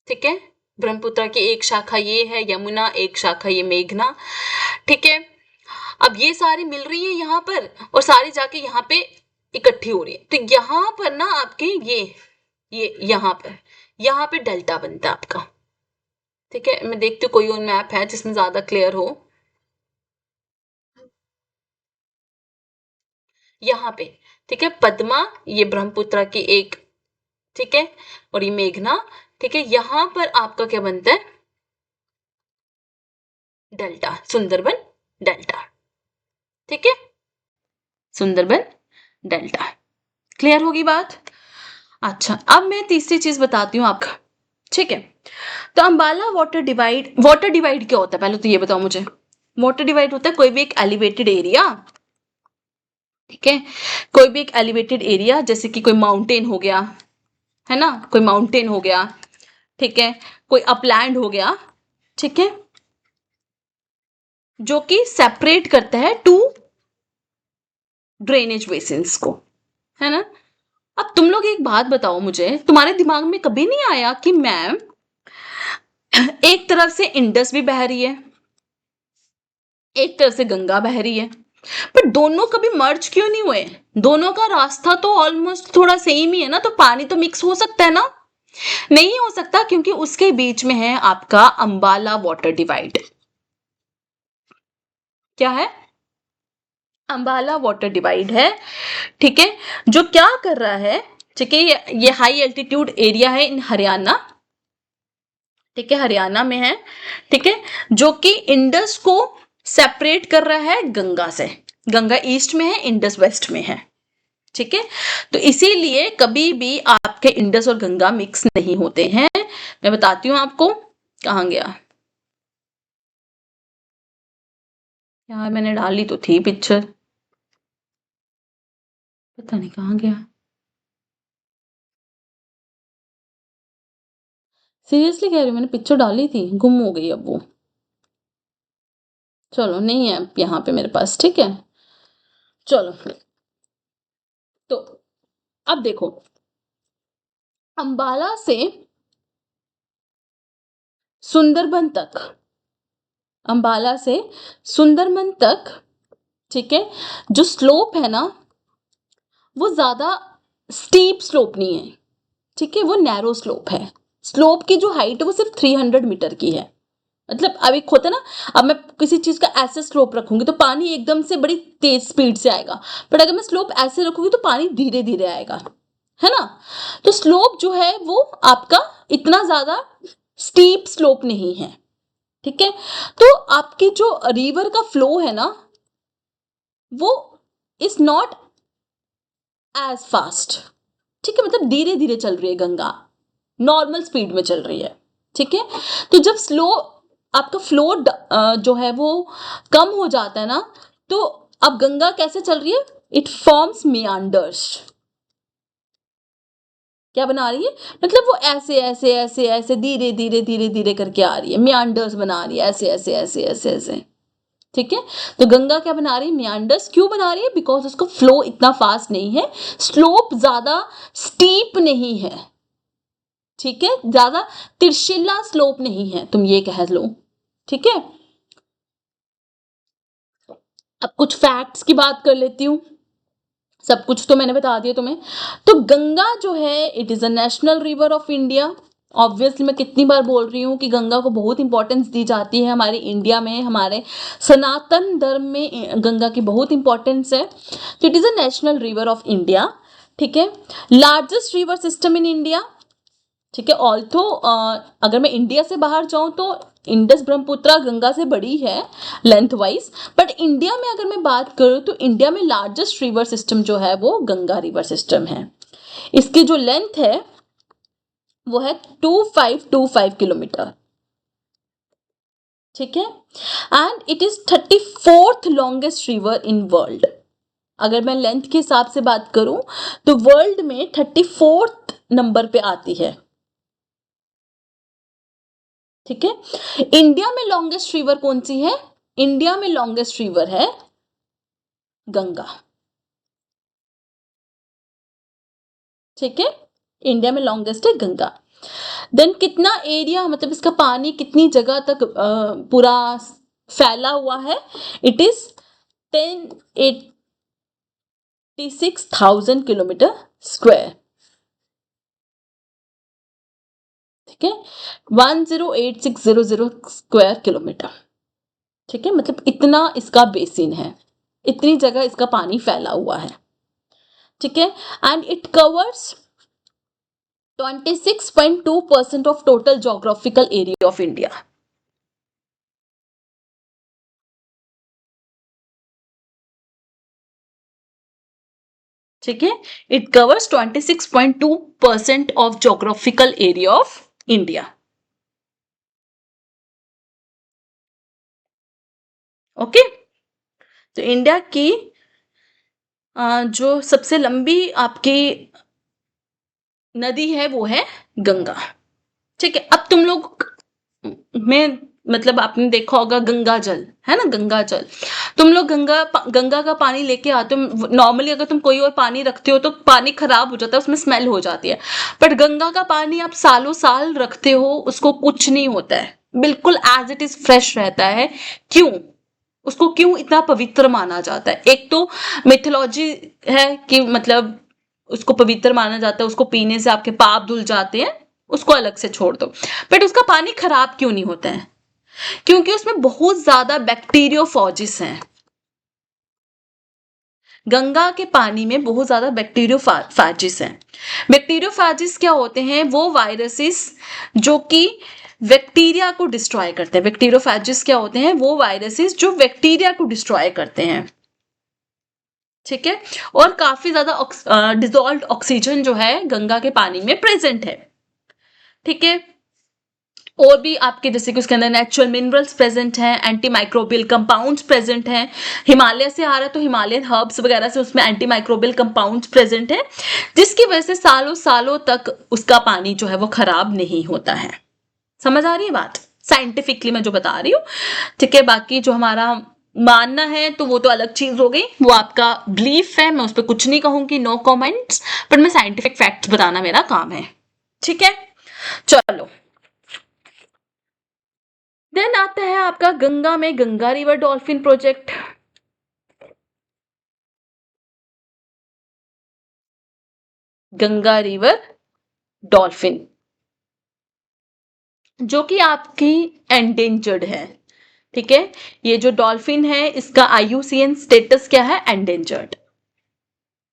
ठीक है, ब्रह्मपुत्रा की एक शाखा ये है यमुना, एक शाखा ये मेघना। ठीक है, अब ये सारी मिल रही है यहाँ पर और सारी जाके यहाँ पे इकट्ठी हो रही है, तो यहाँ पर ना आपके ये यहाँ पे डेल्टा बनता है आपका। ठीक है, मैं देखती हूँ कोई और मैप है जिसमें ज्यादा क्लियर हो। यहाँ पे, ठीक है, पद्मा, ये ब्रह्मपुत्रा की एक, ठीक है, और ये मेघना। ठीक है, यहां पर आपका क्या बनता है? Delta, Sundarban delta. ठीक है, सुंदरबन डेल्टा। क्लियर होगी बात? अच्छा, अब मैं तीसरी चीज बताती हूँ आपका। ठीक है, तो अंबाला वाटर डिवाइड क्या होता है पहले तो ये बताओ मुझे। वाटर डिवाइड होता है कोई भी एक एलिवेटेड एरिया, ठीक है, कोई भी एक एलिवेटेड एरिया, जैसे कि कोई माउंटेन हो गया, है ना, कोई माउंटेन हो गया, ठीक है, कोई अपलैंड हो गया, ठीक है, जो कि सेपरेट करता है टू ड्रेनेज बेसिन्स को, है ना। अब तुम लोग एक बात बताओ मुझे, तुम्हारे दिमाग में कभी नहीं आया कि मैम एक तरफ से इंडस भी बह रही है, एक तरफ से गंगा बह रही है, पर दोनों कभी मर्ज क्यों नहीं हुए? दोनों का रास्ता तो ऑलमोस्ट थोड़ा सेम ही है ना, तो पानी तो मिक्स हो सकता है ना? नहीं हो सकता, क्योंकि उसके बीच में है आपका अंबाला वाटर डिवाइड। क्या है? अंबाला वाटर डिवाइड है। ठीक है, जो क्या कर रहा है, ठीक है, ये हाई एल्टीट्यूड एरिया है इन हरियाणा, ठीक है, हरियाणा में है, ठीक है, जो कि इंडस को सेपरेट कर रहा है गंगा से। गंगा ईस्ट में है, इंडस वेस्ट में है। ठीक है, तो इसीलिए कभी भी आपके इंडस और गंगा मिक्स नहीं होते हैं। मैं बताती हूँ आपको। कहाँ गया यार, मैंने डाली तो थी पिक्चर, पता नहीं कहाँ गया। सीरियसली कह रही हूँ, मैंने पिक्चर डाली थी, गुम हो गई अब वो। चलो, नहीं है यहाँ पे मेरे पास, ठीक है। चलो, तो अब देखो, अंबाला से सुंदरबन तक, अंबाला से सुंदरबन तक, ठीक है, जो स्लोप है ना, वो ज्यादा स्टीप स्लोप नहीं है, ठीक है, वो नैरो स्लोप है। स्लोप की जो हाइट है वो सिर्फ 300 मीटर की है। मतलब अब एक होता है ना, अब मैं किसी चीज का ऐसे स्लोप रखूंगी तो पानी एकदम से बड़ी तेज स्पीड से आएगा, बट अगर मैं स्लोप ऐसे रखूंगी तो पानी धीरे धीरे आएगा, है ना। तो स्लोप जो है वो आपका इतना ज्यादा स्टीप स्लोप नहीं है, ठीक है। तो आपकी जो रिवर का फ्लो है ना, वो इज नॉट एज फास्ट, ठीक है, मतलब धीरे धीरे चल रही है गंगा, नॉर्मल स्पीड में चल रही है, ठीक है। तो जब स्लो आपका फ्लो जो है वो कम हो जाता है ना, तो अब गंगा कैसे चल रही है? It forms मियांडर्स। क्या बना रही है? मतलब वो ऐसे ऐसे ऐसे ऐसे धीरे धीरे धीरे धीरे करके आ रही है, मियांडर्स बना रही है, ऐसे ऐसे ऐसे ऐसे ऐसे। ठीक है, तो गंगा क्या बना रही है? मियांडर्स। क्यों बना रही है? बिकॉज उसका फ्लो इतना फास्ट नहीं है, स्लोप ज्यादा स्टीप नहीं है। ठीक है, ज्यादा तिरछिला स्लोप नहीं है, तुम ये कह लो। ठीक है, अब कुछ फैक्ट्स की बात कर लेती हूँ। सब कुछ तो मैंने बता दिया तुम्हें। तो गंगा जो है, it is a national river of India. Obviously मैं कितनी बार बोल रही हूँ कि गंगा को बहुत इंपॉर्टेंस दी जाती है हमारे इंडिया में, हमारे सनातन धर्म में गंगा की बहुत इंपॉर्टेंस है। तो it is a national river of India. ठीक है, largest river system in India. ठीक है, ऑल्थो अगर मैं इंडिया से बाहर जाऊं तो इंडस ब्रह्मपुत्रा गंगा से बड़ी है लेंथ वाइज, बट इंडिया में अगर मैं बात करूं तो इंडिया में लार्जेस्ट रिवर सिस्टम जो है वो गंगा रिवर सिस्टम है। इसकी जो लेंथ है वो है 2525 किलोमीटर। ठीक है, and it is 34th longest river in world. अगर मैं लेंथ के हिसाब से बात करूं तो वर्ल्ड में 34th नंबर पे आती है। ठीक है, इंडिया में लॉन्गेस्ट रिवर कौन सी है? इंडिया में लॉन्गेस्ट रिवर है गंगा। ठीक है, इंडिया में लॉन्गेस्ट है गंगा। देन कितना एरिया, मतलब इसका पानी कितनी जगह तक पूरा फैला हुआ है? It is 1086,000 kilometre square. ठीक है, 108600 स्क्वायर किलोमीटर। ठीक है, मतलब इतना इसका बेसिन है, इतनी जगह इसका पानी फैला हुआ है। ठीक है, and it covers 26.2% of total geographical area of India. ठीक है, it covers 26.2% of geographical area of India. Okay, तो इंडिया की जो सबसे लंबी आपकी नदी है वो है गंगा। ठीक है, अब तुम लोग में मतलब आपने देखा होगा गंगा जल है ना, गंगा जल। तुम लोग गंगा का पानी लेके आते हो, नॉर्मली अगर तुम कोई और पानी रखते हो तो पानी खराब हो जाता है, उसमें स्मेल हो जाती है। बट गंगा का पानी आप सालों साल रखते हो, उसको कुछ नहीं होता है, बिल्कुल एज इट इज फ्रेश रहता है। क्यों? उसको क्यों इतना पवित्र माना जाता है? एक तो मिथोलॉजी है कि मतलब उसको पवित्र माना जाता है, उसको पीने से आपके पाप धुल जाते हैं, उसको अलग से छोड़ दो। बट उसका पानी खराब क्यों नहीं होता है? क्योंकि उसमें बहुत ज्यादा बैक्टीरियोफॉजिस हैं। गंगा के पानी में बहुत ज्यादा बैक्टीरियोफाजिस हैं। बैक्टीरियोफाजिस क्या होते हैं? वो वायरसेस जो कि बैक्टीरिया को डिस्ट्रॉय करते हैं। बैक्टीरियोफाजिस क्या होते हैं? वो वायरसेस जो बैक्टीरिया को डिस्ट्रॉय करते हैं। ठीक है, और काफी ज्यादा डिजोल्व ऑक्सीजन जो है गंगा के पानी में प्रेजेंट है। ठीक है, और भी आपके जैसे कि उसके अंदर नेचुरल मिनरल्स प्रेजेंट हैं, एंटी माइक्रोबियल कंपाउंड्स प्रेजेंट हैं। हिमालय से आ रहा है तो हिमालयन हर्ब्स वगैरह से उसमें एंटी माइक्रोबियल कंपाउंड्स प्रेजेंट है, जिसकी वजह से सालों सालों तक उसका पानी जो है वो खराब नहीं होता है। समझ आ रही है बात? साइंटिफिकली मैं जो बता रही हूँ। ठीक है, बाकी जो हमारा मानना है तो वो तो अलग चीज हो गई, वो आपका बिलीफ है, मैं उस पर कुछ नहीं कहूंगी, नो कमेंट्स। बट मैं साइंटिफिक फैक्ट्स बताना मेरा काम है। ठीक है, चलो। देन आता है आपका गंगा में Ganga river dolphin project. Ganga river dolphin जो कि आपकी एंडेंजर्ड है। ठीक है, ये जो डॉल्फिन है इसका IUCN स्टेटस क्या है? एंडेंजर्ड।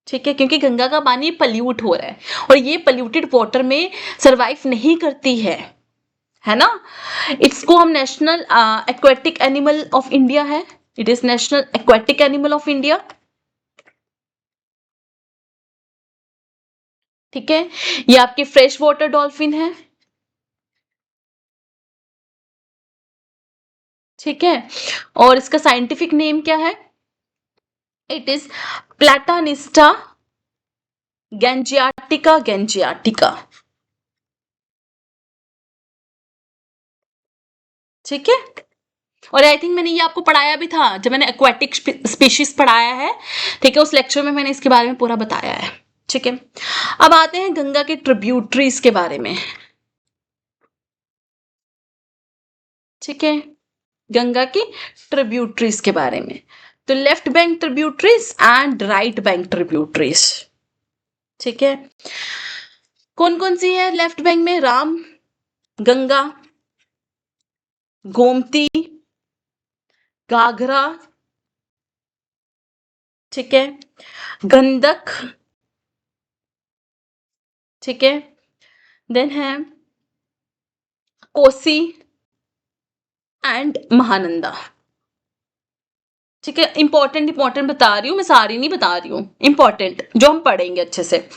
ठीक है, क्योंकि गंगा का पानी पल्यूट हो रहा है और ये पल्यूटेड वाटर में सरवाइव नहीं करती है ना। इसको हम national aquatic animal of India है, it is national aquatic animal of India. ठीक है, ये आपके फ्रेश वाटर डॉल्फिन है। ठीक है, और इसका साइंटिफिक नेम क्या है? It is Platanista gangetica. ठीक है, और आई थिंक मैंने ये आपको पढ़ाया भी था जब मैंने एक्वाटिक स्पीशीज पढ़ाया है। ठीक है, उस लेक्चर में मैंने इसके बारे में पूरा बताया है। ठीक है, अब आते हैं गंगा के ट्रिब्यूटरीज के बारे में। ठीक है, गंगा की ट्रिब्यूटरीज के बारे में। तो left bank tributaries and right bank tributaries. ठीक है, कौन कौन सी है लेफ्ट बैंक में? राम गंगा, गोमती, घाघरा, ठीक है, गंडक, ठीक है, देन है कोसी एंड महानंदा। ठीक है, इंपॉर्टेंट बता रही हूँ मैं, सारी नहीं बता रही हूँ, इंपॉर्टेंट जो हम पढ़ेंगे अच्छे से।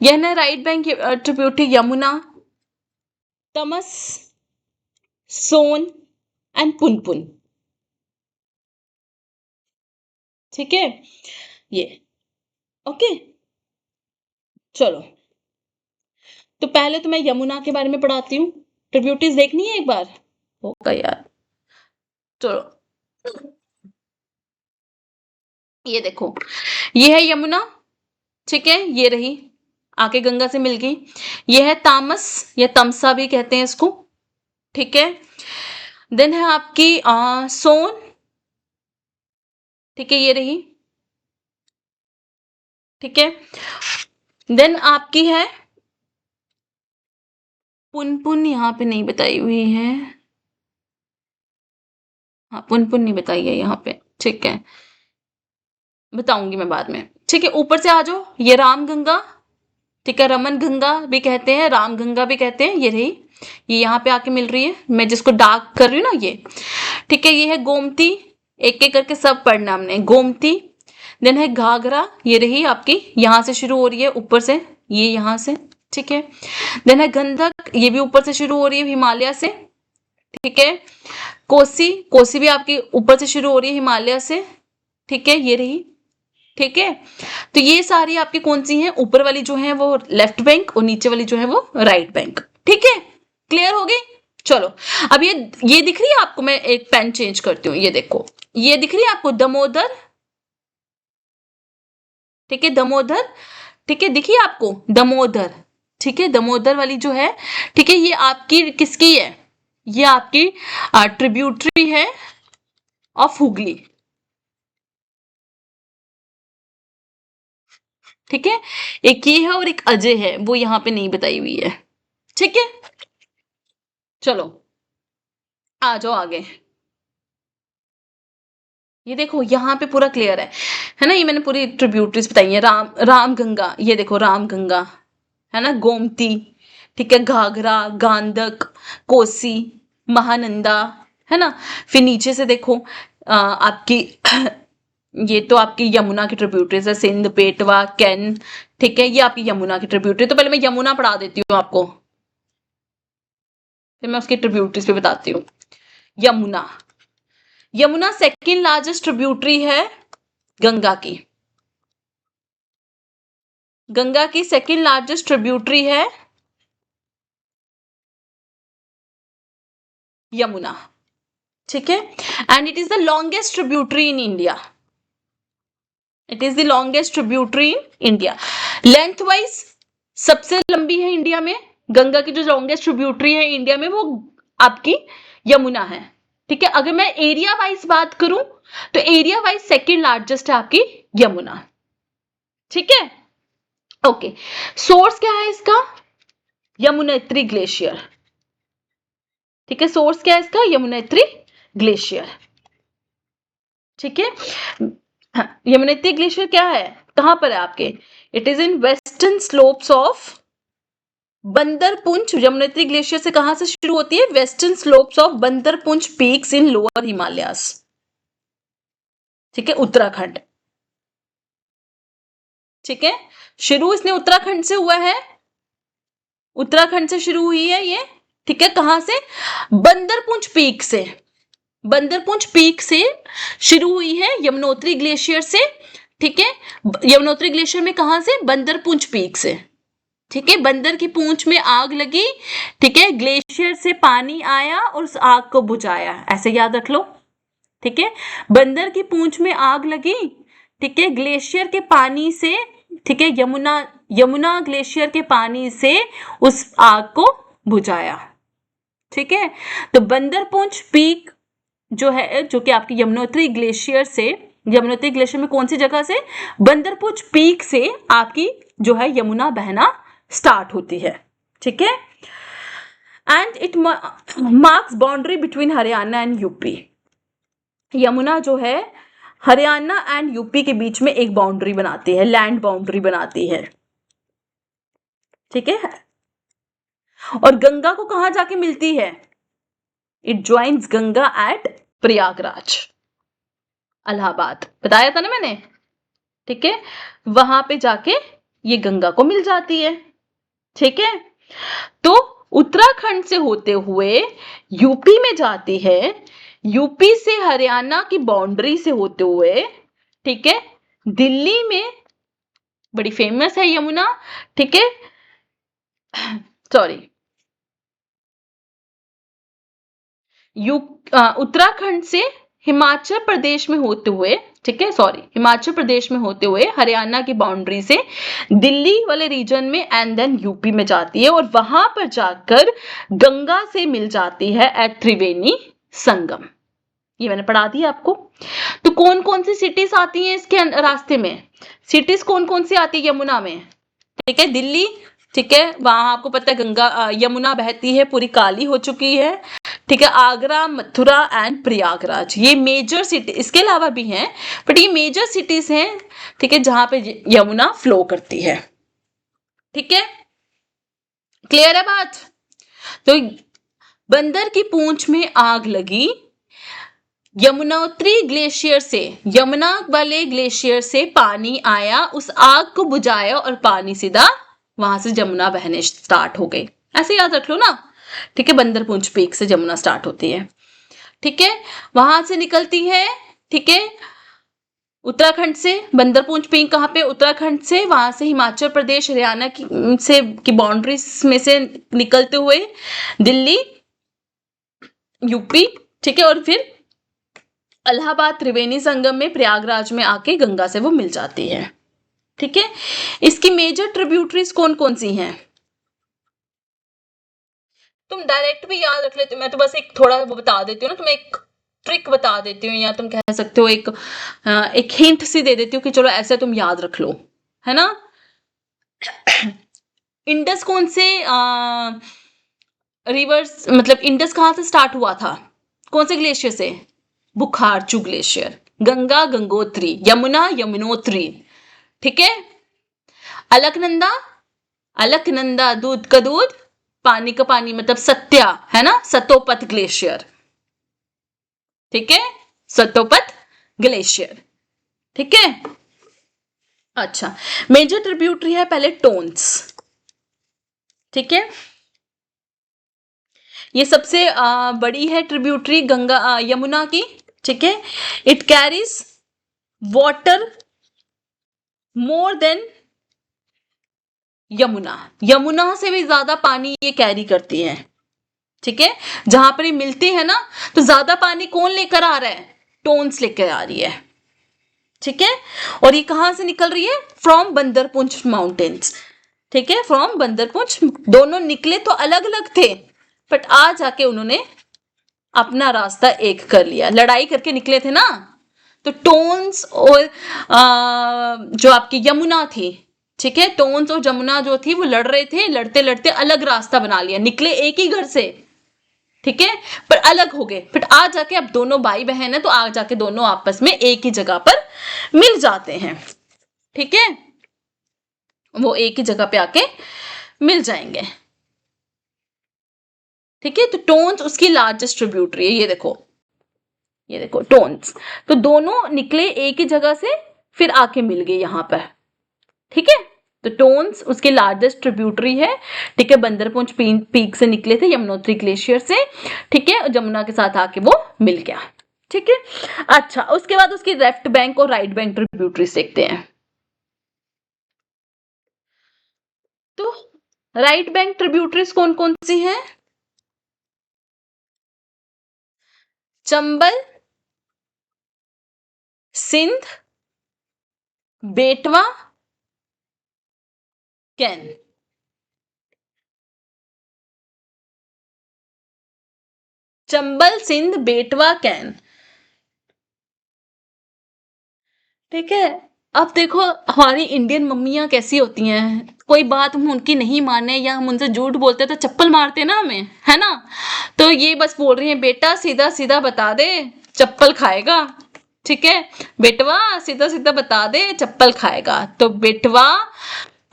यह ना right bank tributary Yamuna, Tamas, Son and Punpun. ठीक है, ये ओके। चलो, तो पहले तो मैं यमुना के बारे में पढ़ाती हूँ। ट्रिब्यूटरीज देखनी है एक बार? होगा यार। चलो, ये देखो, ये है यमुना। ठीक है, ये रही, आके गंगा से मिल गई। ये है तामस या तमसा भी कहते हैं इसको। ठीक है, देन है आपकी सोन। ठीक है, ये रही। ठीक है, देन आपकी है पुनपुन, यहाँ पे नहीं बताई हुई है। हाँ, पुनपुन नहीं बताई है यहाँ पे। ठीक है, बताऊंगी मैं बाद में। ठीक है, ऊपर से आ जाओ, ये राम गंगा। ठीक है, रमन गंगा भी कहते हैं, राम गंगा भी कहते हैं। ये रही, ये यहाँ पे आके मिल रही है, मैं जिसको डार्क कर रही हूँ ना, ये। ठीक है, ये है गोमती। एक एक करके सब पढ़ना हमने। गोमती, देन है घाघरा, ये रही आपकी, यहाँ से शुरू हो रही है ऊपर से, ये यहाँ से। ठीक है, देन है गंधक, ये भी ऊपर से शुरू हो रही है हिमालय से। ठीक है, कोसी, कोसी भी आपकी ऊपर से शुरू हो रही है हिमालय से। ठीक है, ये रही। ठीक है, तो ये सारी आपकी कौन सी हैं? ऊपर वाली जो है वो लेफ्ट बैंक और नीचे वाली जो है वो राइट बैंक। ठीक है, क्लियर हो गई? चलो, अब ये दिख रही है आपको? मैं एक पेन चेंज करती हूँ, ये देखो, ये दिख रही है आपको? दामोदर। ठीक है, दामोदर। ठीक है, दिखी आपको? दामोदर। ठीक है, दामोदर वाली जो है, ठीक है, ये आपकी किसकी है? ये आपकी ट्रिब्यूटरी है ऑफ हुगली। ठीक है, एक ये है और एक अजय है, वो यहाँ पे नहीं बताई हुई है। ठीक है, चलो आ जाओ आगे। ये देखो, यहाँ पे पूरा क्लियर है ना? ये मैंने पूरी ट्रिब्यूटरीज बताई है। राम गंगा, ये देखो राम गंगा, है ना? गोमती, ठीक है, घाघरा, गांधक, कोसी, महानंदा, है ना? फिर नीचे से देखो आपकी ये तो आपकी यमुना की ट्रिब्यूटरीज है, सिंध, बेटवा, कैन। ठीक है, ये आपकी यमुना की ट्रिब्यूटरी। तो पहले मैं यमुना पढ़ा देती हूँ आपको, फिर मैं उसकी ट्रिब्यूटरीज पे बताती हूँ। Yamuna, Yamuna second largest tributary है गंगा की। गंगा की सेकेंड लार्जेस्ट ट्रिब्यूटरी है यमुना। ठीक है, and it is the longest tributary in India. It is the longest tributary in India. Length wise सबसे लंबी है इंडिया में। गंगा की जो लॉन्गेस्ट ट्रिब्यूटरी है इंडिया में वो आपकी यमुना है। ठीक है, अगर मैं एरिया वाइज बात करूं तो एरिया वाइज सेकेंड लार्जेस्ट है आपकी यमुना। ठीक है, ओके। सोर्स क्या है इसका? यमुनेत्री ग्लेशियर। ठीक है, सोर्स क्या है इसका? यमुनेत्री ग्लेशियर। ठीक है, हाँ, यमुनेत्री ग्लेशियर क्या है, कहां पर है आपके? It is in western slopes of Bandarpunch. Yamunotri glacier से कहां से शुरू होती है? Western slopes of Bandarpunch peaks in lower Himalayas. ठीक है, उत्तराखंड। ठीक है, शुरू इसने उत्तराखंड से हुआ है, उत्तराखंड से शुरू हुई है ये। ठीक है, कहां से? बंदरपुंछ पीक से। बंदरपुंछ पीक से शुरू हुई है यमुनोत्री ग्लेशियर से, ठीक है, यमुनोत्री ग्लेशियर में कहां से? बंदरपूंछ पीक से। ठीक है, बंदर की पूंछ में आग लगी, ठीक है, ग्लेशियर से पानी आया और उस आग को बुझाया, ऐसे याद रख लो। ठीक है, बंदर की पूंछ में आग लगी, ठीक है, ग्लेशियर के पानी से, ठीक है, यमुना ग्लेशियर के पानी से उस आग को बुझाया। ठीक है, तो बंदरपूंछ पीक जो है, जो कि आपकी यमुनोत्री ग्लेशियर से, यमुनोत्री ग्लेशियर में कौन सी जगह से? बंदरपूंछ पीक से आपकी जो है यमुना बहना स्टार्ट होती है। ठीक है, and it marks boundary between Haryana and UP. Yamuna जो है हरियाणा एंड यूपी के बीच में एक बाउंड्री बनाती है, लैंड बाउंड्री बनाती है। ठीक है, और गंगा को कहां जाके मिलती है? It joins Ganga at Prayagraj, Allahabad, बताया था ना मैंने। ठीक है, वहां पे जाके ये गंगा को मिल जाती है। ठीक है, तो उत्तराखंड से होते हुए यूपी में जाती है, यूपी से हरियाणा की बाउंड्री से होते हुए, ठीक है, दिल्ली में, बड़ी फेमस है यमुना। ठीक है, सॉरी, उत्तराखंड से हिमाचल प्रदेश में होते हुए, ठीक है, सॉरी, हिमाचल प्रदेश में होते हुए हरियाणा की बाउंड्री से दिल्ली वाले रीजन में एंड देन यूपी में जाती है, और वहां पर जाकर गंगा से मिल जाती है एट त्रिवेणी संगम। ये मैंने पढ़ा दी आपको। तो कौन कौन सी सिटीज आती हैं इसके रास्ते में? सिटीज कौन कौन सी आती है यमुना में? ठीक है, दिल्ली, ठीक है, वहां आपको पता है गंगा यमुना बहती है, पूरी काली हो चुकी है। ठीक है, आगरा, मथुरा एंड प्रयागराज, ये मेजर सिटी, इसके अलावा भी हैं, बट ये मेजर सिटीज हैं, ठीक है, जहां पे यमुना फ्लो करती है। ठीक है, क्लियर है बात? तो बंदर की पूंछ में आग लगी, यमुनोत्री ग्लेशियर से, यमुना वाले ग्लेशियर से पानी आया, उस आग को बुझाया और पानी सीधा वहां से यमुना बहने स्टार्ट हो गई। ऐसे याद रख लो ना। ठीक है, बंदरपूंछ पीक से यमुना स्टार्ट होती है। ठीक है, वहां से निकलती है, ठीक है, उत्तराखंड से। बंदरपूंछ पीक कहाँ पे? उत्तराखंड से। वहां से हिमाचल प्रदेश, हरियाणा की बाउंड्रीज में से निकलते हुए दिल्ली, यूपी, ठीक है, और फिर इलाहाबाद त्रिवेणी संगम में प्रयागराज में आके गंगा से वो मिल जाती है। ठीक है, इसकी मेजर ट्रिब्यूटरीज कौन कौन सी हैं? तुम डायरेक्ट भी याद रख लेते हो, मैं तो बस एक थोड़ा वो बता देती हूँ ना, तुम्हें एक ट्रिक बता देती हूँ, या तुम कह सकते हो एक हिंट सी दे देती हूँ कि चलो ऐसे तुम याद रख लो, है ना। इंडस कौन से रिवर्स, मतलब इंडस कहाँ से स्टार्ट हुआ था? कौन से ग्लेशियर से? बुखारचू ग्लेशियर। गंगा गंगोत्री, यमुना यमुनोत्री। ठीक है, अलकनंदा, अलकनंदा दूध का दूध, पानी का पानी, मतलब सत्या, है ना, सतोपत ग्लेशियर। ठीक है, सतोपत ग्लेशियर। ठीक है, अच्छा, मेजर ट्रिब्यूटरी है पहले टोन्स। ठीक है, ये सबसे बड़ी है ट्रिब्यूटरी गंगा यमुना की। ठीक है, it carries water more than Yamuna, Yamuna से भी ज्यादा पानी ये कैरी करती है। ठीक है, जहां पर ये मिलती है ना, तो ज्यादा पानी कौन लेकर आ रहा है? टोन्स लेकर आ रही है। ठीक है, और ये कहां से निकल रही है? From Bandarpunch mountains. ठीक है, फ्रॉम बंदरपूंछ। दोनों निकले तो अलग अलग थे, बट आज जाके उन्होंने अपना रास्ता एक कर लिया। लड़ाई करके निकले थे ना, तो टोन्स और जो आपकी यमुना थी, ठीक है, टोन्स और यमुना जो थी वो लड़ रहे थे, लड़ते लड़ते अलग रास्ता बना लिया। निकले एक ही घर से, ठीक है, पर अलग हो गए। फिर आज जाके अब दोनों भाई बहन है, तो आज जाके दोनों आपस में एक ही जगह पर मिल जाते हैं। ठीक है, वो एक ही जगह पे आके मिल जाएंगे। ठीक है, तो टोन्स उसकी लार्जेस्ट ट्रिब्यूटरी है। ये देखो, ये देखो टोन्स, तो दोनों निकले एक ही जगह से, फिर आके मिल गए यहां पर। ठीक है, तो टोन्स उसके लार्जेस्ट ट्रिब्यूटरी है। ठीक है, बंदरपूंछ पीक से निकले थे यमुनोत्री ग्लेशियर से। ठीक है, जमुना के साथ आके वो मिल गया। ठीक है। अच्छा, उसके बाद उसकी लेफ्ट बैंक और राइट बैंक ट्रिब्यूटरीज देखते हैं। तो राइट बैंक ट्रिब्यूटरीज कौन कौन सी हैं? चंबल, सिंध, बेटवा, कैन। चंबल, सिंध, बेटवा, कैन। ठीक है। अब देखो हमारी इंडियन मम्मियां कैसी होती हैं, कोई बात हम उनकी नहीं माने या हम उनसे झूठ बोलते तो चप्पल मारते ना हमें, है ना। तो ये बस बोल रही है बेटा सीधा सीधा बता दे चप्पल खाएगा। ठीक है, बेटवा सीधा सीधा बता दे चप्पल खाएगा। तो बेटवा,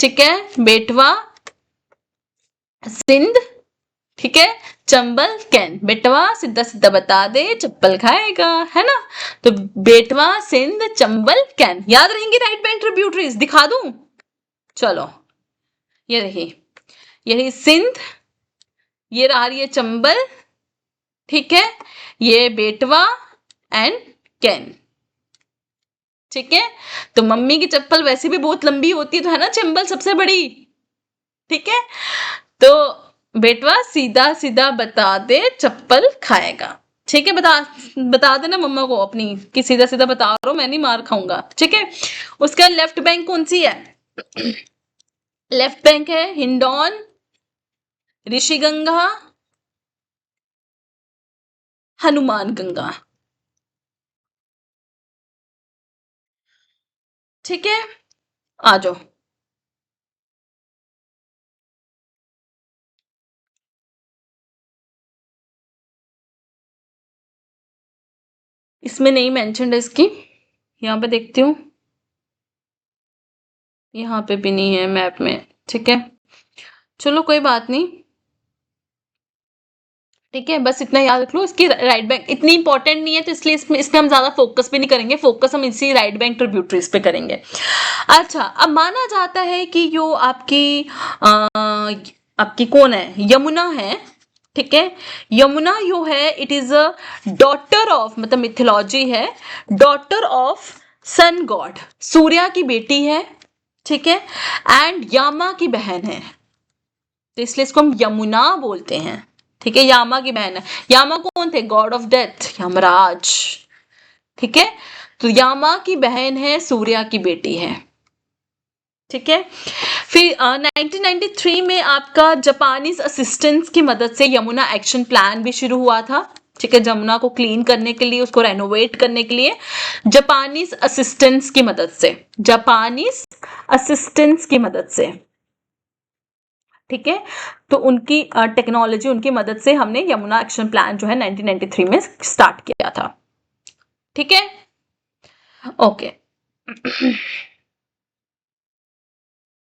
ठीक है, बेटवा, सिंध, ठीक है, चंबल, कैन। बेटवा सीधा सीधा बता दे चप्पल खाएगा, है ना। तो बेटवा, सिंध, चंबल, कैन याद रहेंगी राइट बैंक ट्रिब्यूटरीज। दिखा दूं? चलो, ये रही, यही सिंध, ये रही है चंबल, ठीक है, ये बेटवा एंड कैन। ठीक है, तो मम्मी की चप्पल वैसे भी बहुत लंबी होती है, तो है ना चंबल सबसे बड़ी। ठीक है, तो बेटवा सीधा सीधा बता दे चप्पल खाएगा। ठीक है, बता बता देना मम्मा को अपनी कि सीधा सीधा बता रहा हूं, मैं नहीं मार खाऊंगा। ठीक है, उसका लेफ्ट बैंक कौन सी है? लेफ्ट बैंक है हिंडौन, ऋषिगंगा, हनुमान गंगा। ठीक है, आ जाओ। इसमें नहीं मेंशन्ड है इसकी, यहाँ पे देखती हूँ, यहाँ पे भी नहीं है मैप में। ठीक है, चलो कोई बात नहीं। ठीक है, बस इतना याद रख लो, इसकी राइट बैंक इतनी इंपॉर्टेंट नहीं है, तो इसलिए इसमें इसका हम ज्यादा फोकस भी नहीं करेंगे, फोकस हम इसी राइट बैंक ट्रिब्यूटरीज पे करेंगे। अच्छा, अब माना जाता है कि जो आ, आपकी कौन है, यमुना है। ठीक है, यमुना जो है it is a daughter of, मतलब मिथोलॉजी है, daughter of sun god, Surya की बेटी है। ठीक है, एंड यामा की बहन है, तो इसलिए इसको हम यमुना बोलते हैं। ठीक है, यामा की बहन है। यामा कौन थे? God of death, Yamraj. ठीक है, तो यामा की बहन है, सूर्या की बेटी है। ठीक है, फिर 1993 में आपका जापानीज असिस्टेंस की मदद से यमुना एक्शन प्लान भी शुरू हुआ था। ठीक है, जमुना को क्लीन करने के लिए, उसको रेनोवेट करने के लिए जापानीज असिस्टेंस की मदद से, जापानीज असिस्टेंस की मदद से। ठीक है, तो उनकी टेक्नोलॉजी, उनकी मदद से हमने यमुना एक्शन प्लान जो है 1993 में स्टार्ट किया था। ठीक है, ओके।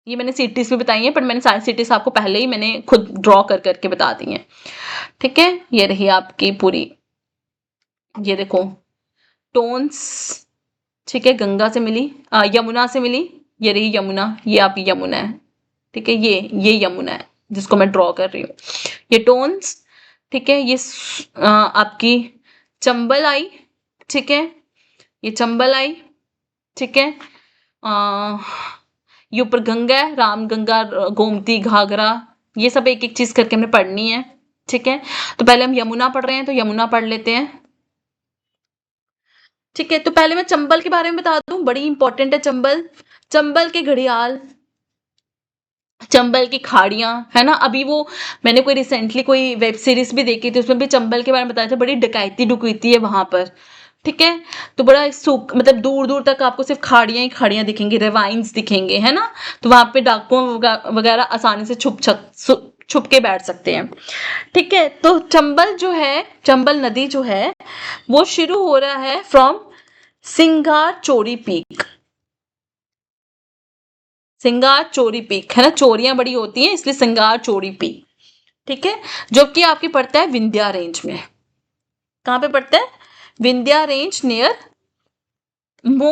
ये मैंने सिटीज भी बताई हैं, पर मैंने सारी सिटीज आपको पहले ही मैंने खुद ड्रॉ कर करके बता दी हैं। ठीक है, ये रही आपकी पूरी, ये देखो टोन्स। ठीक है, गंगा से मिली, यमुना से मिली, ये रही यमुना, ये आपकी यमुना है। ठीक है, ये यमुना है जिसको मैं ड्रॉ कर रही हूँ, ये टोन्स। ठीक है, ये आपकी चंबल आई। ठीक है, ये चंबल आई। ठीक है, ये ऊपर गंगा है, राम गंगा, गोमती, घाघरा, ये सब एक एक चीज करके हमने पढ़नी है। ठीक है, तो पहले हम यमुना पढ़ रहे हैं, तो यमुना पढ़ लेते हैं। ठीक है, तो पहले मैं चंबल के बारे में बता दूं, बड़ी इंपॉर्टेंट है चंबल। चंबल के घड़ियाल, चंबल की खाड़ियां, है ना। अभी वो मैंने कोई रिसेंटली कोई वेब सीरीज भी देखी थी, उसमें भी चंबल के बारे में बताया था, बड़ी डकैती डुकैती है वहां पर। ठीक है, तो बड़ा सूख, मतलब दूर दूर तक आपको सिर्फ खाड़ियां ही खाड़ियां दिखेंगी, रेवाइंस दिखेंगे, है ना। तो वहां पे डाकुओं वगैरह आसानी से छुप के बैठ सकते हैं। ठीक है, तो चंबल जो है, चंबल नदी जो है वो शुरू हो रहा है फ्रॉम सिंगार चोरी पीक। सिंगार चोरी पीक, है ना, चोरियां बड़ी होती हैं इसलिए सिंगार चोरी पीक। ठीक है, जो कि आपकी पड़ता है विंध्या रेंज में। कहां पे पड़ता है? विंध्या रेंज नियर मो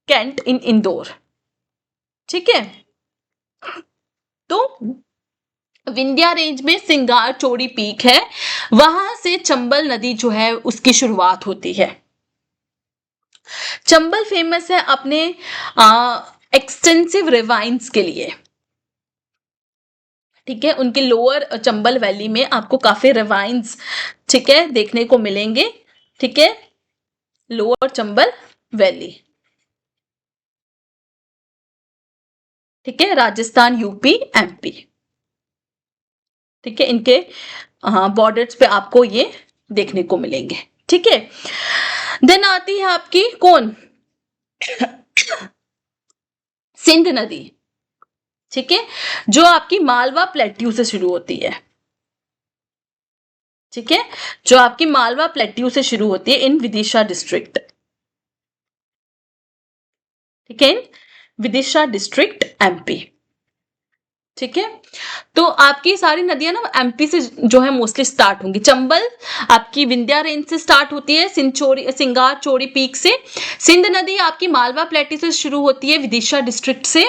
कैंट इन इंदौर। ठीक है, तो विंध्या रेंज में सिंगार चोड़ी पीक है, वहां से चंबल नदी जो है उसकी शुरुआत होती है। चंबल फेमस है अपने एक्सटेंसिव रिवाइन्स के लिए। ठीक है, उनके लोअर चंबल वैली में आपको काफी रिवाइन्स, ठीक है, देखने को मिलेंगे। ठीक है, लोअर चंबल वैली, ठीक है, राजस्थान, यूपी, एमपी। ठीक है, इनके बॉर्डर्स पे आपको ये देखने को मिलेंगे। ठीक है, देन आती है आपकी कौन, सिंध नदी। ठीक है, जो आपकी मालवा प्लेट्यू से शुरू होती है। ठीक है, जो आपकी मालवा प्लेट्यू से शुरू होती है इन विदिशा डिस्ट्रिक्ट। ठीक है, विदिशा डिस्ट्रिक्ट, एमपी। ठीक है, तो आपकी सारी नदियां ना एमपी से जो है मोस्टली स्टार्ट होंगी। चंबल आपकी विंध्या रेंज से स्टार्ट होती है, सिंगार चोड़ी पीक से। सिंध नदी आपकी मालवा प्लेटी से शुरू होती है, विदिशा डिस्ट्रिक्ट से।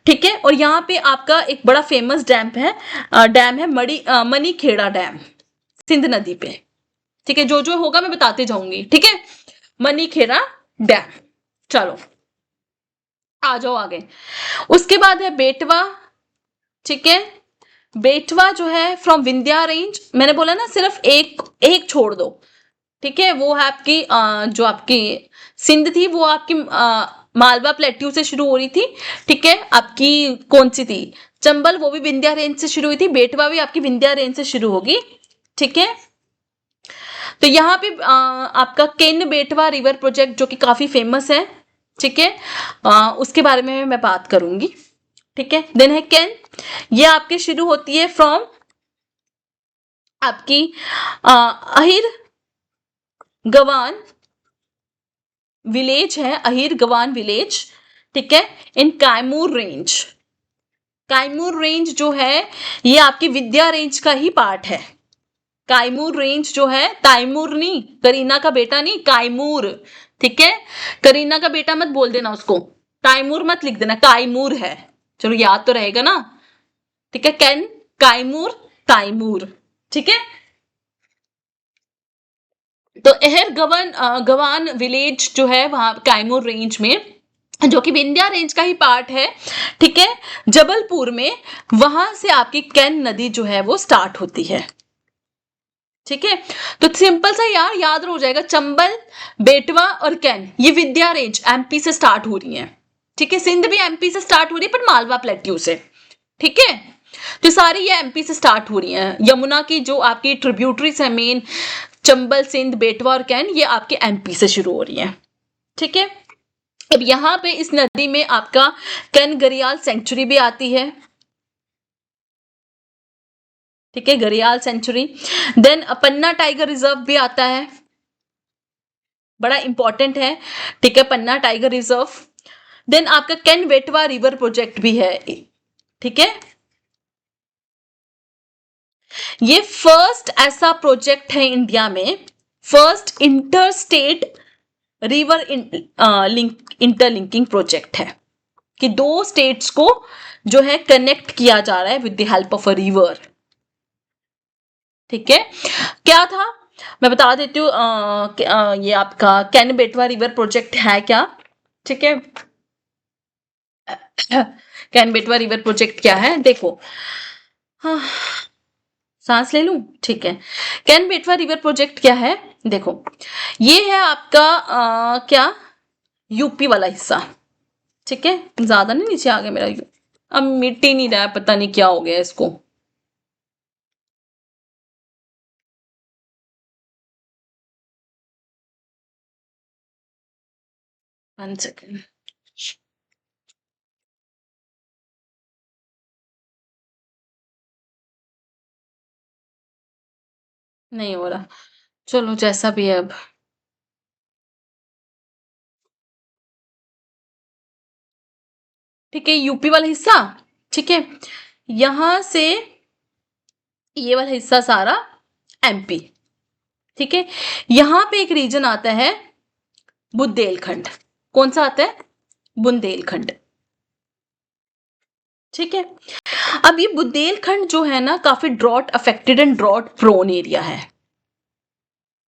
ठीक है, और यहाँ पे आपका एक बड़ा फेमस डैम है मणिखेड़ा डैम, सिंध नदी पे। ठीक है, जो होगा मैं बताते जाऊंगी। ठीक है, मणिखेड़ा डैम। चलो आ जाओ आगे। उसके बाद है बेटवा। ठीक है, बेटवा जो है फ्रॉम विंध्या रेंज, मैंने बोला ना सिर्फ एक एक छोड़ दो। ठीक है, वो है आपकी जो आपकी सिंध थी वो आपकी मालवा प्लेट्यू से शुरू हो रही थी। ठीक है, आपकी कौन सी थी, चंबल, वो भी विंध्या रेंज से शुरू हुई थी। बेटवा भी आपकी विंध्या रेंज से शुरू होगी। ठीक है, तो यहाँ पे आपका केन बेटवा रिवर प्रोजेक्ट जो कि काफी फेमस है। ठीक है, उसके बारे में मैं बात करूंगी। ठीक है, देन है केन, ये आपकी शुरू होती है फ्रॉम आपकी अहिर गवान विलेज है, अहिर गवान विलेज। ठीक है, इन कैमूर रेंज। कैमूर रेंज जो है ये आपकी विंध्या रेंज का ही पार्ट है। कैमूर रेंज जो है, तैमूर नहीं, करीना का बेटा नहीं, कैमूर। ठीक है, करीना का बेटा मत बोल देना उसको, तैमूर मत लिख देना, कैमूर है। चलो याद तो रहेगा ना। ठीक है, कैमूर, तैमूर। ठीक है, तो अहर गवान विलेज जो है वहां कैमूर रेंज में, जो कि विंध्या रेंज का ही पार्ट है। ठीक है, जबलपुर में, वहां से आपकी कैन नदी जो है वो स्टार्ट होती है। ठीक है, तो सिंपल सा यार याद हो जाएगा, चंबल, बेटवा और कैन ये विंध्या रेंज एमपी से स्टार्ट हो रही है। ठीक है, सिंध भी एमपी से स्टार्ट हो रही है पर मालवा प्लेट्यू से। ठीक है, तो सारी ये एमपी से स्टार्ट हो रही है। यमुना की जो आपकी ट्रिब्यूटरीज है मेन, चंबल, सिंध, बेटवा और कैन, ये आपके एमपी से शुरू हो रही है। ठीक है, अब यहाँ पे इस नदी में आपका कैन घड़ियाल सेंचुरी भी आती है। ठीक है, घड़ियाल सेंचुरी। देन पन्ना टाइगर रिजर्व भी आता है, बड़ा इंपॉर्टेंट है। ठीक है, पन्ना टाइगर रिजर्व। देन आपका कैन बेटवा रिवर प्रोजेक्ट भी है। ठीक है, ये फर्स्ट ऐसा प्रोजेक्ट है इंडिया में, first interstate river interlinking project है कि दो स्टेट्स को जो है कनेक्ट किया जा रहा है with the help of a river. ठीक है, क्या था मैं बता देती हूँ। ये आपका कैन बेटवा रिवर प्रोजेक्ट है क्या। ठीक है, कैन बेटवा रिवर प्रोजेक्ट क्या है देखो। हाँ, सांस ले लूं। ठीक है, कैन बेटवा रिवर प्रोजेक्ट क्या है देखो, ये है आपका क्या, यूपी वाला हिस्सा। ठीक है, ज्यादा नहीं नीचे आ गया मेरा, अब मिट ही नहीं रहा है, पता नहीं क्या हो गया इसको। One second. नहीं हो रहा, चलो जैसा भी है अब। ठीक है, यूपी वाला हिस्सा। ठीक है, यहां से ये वाला हिस्सा सारा एमपी। ठीक है, यहां पे एक रीजन आता है बुंदेलखंड। कौन सा आता है, बुंदेलखंड। ठीक है, अब ये बुंदेलखंड जो है ना काफी drought affected and drought prone area है,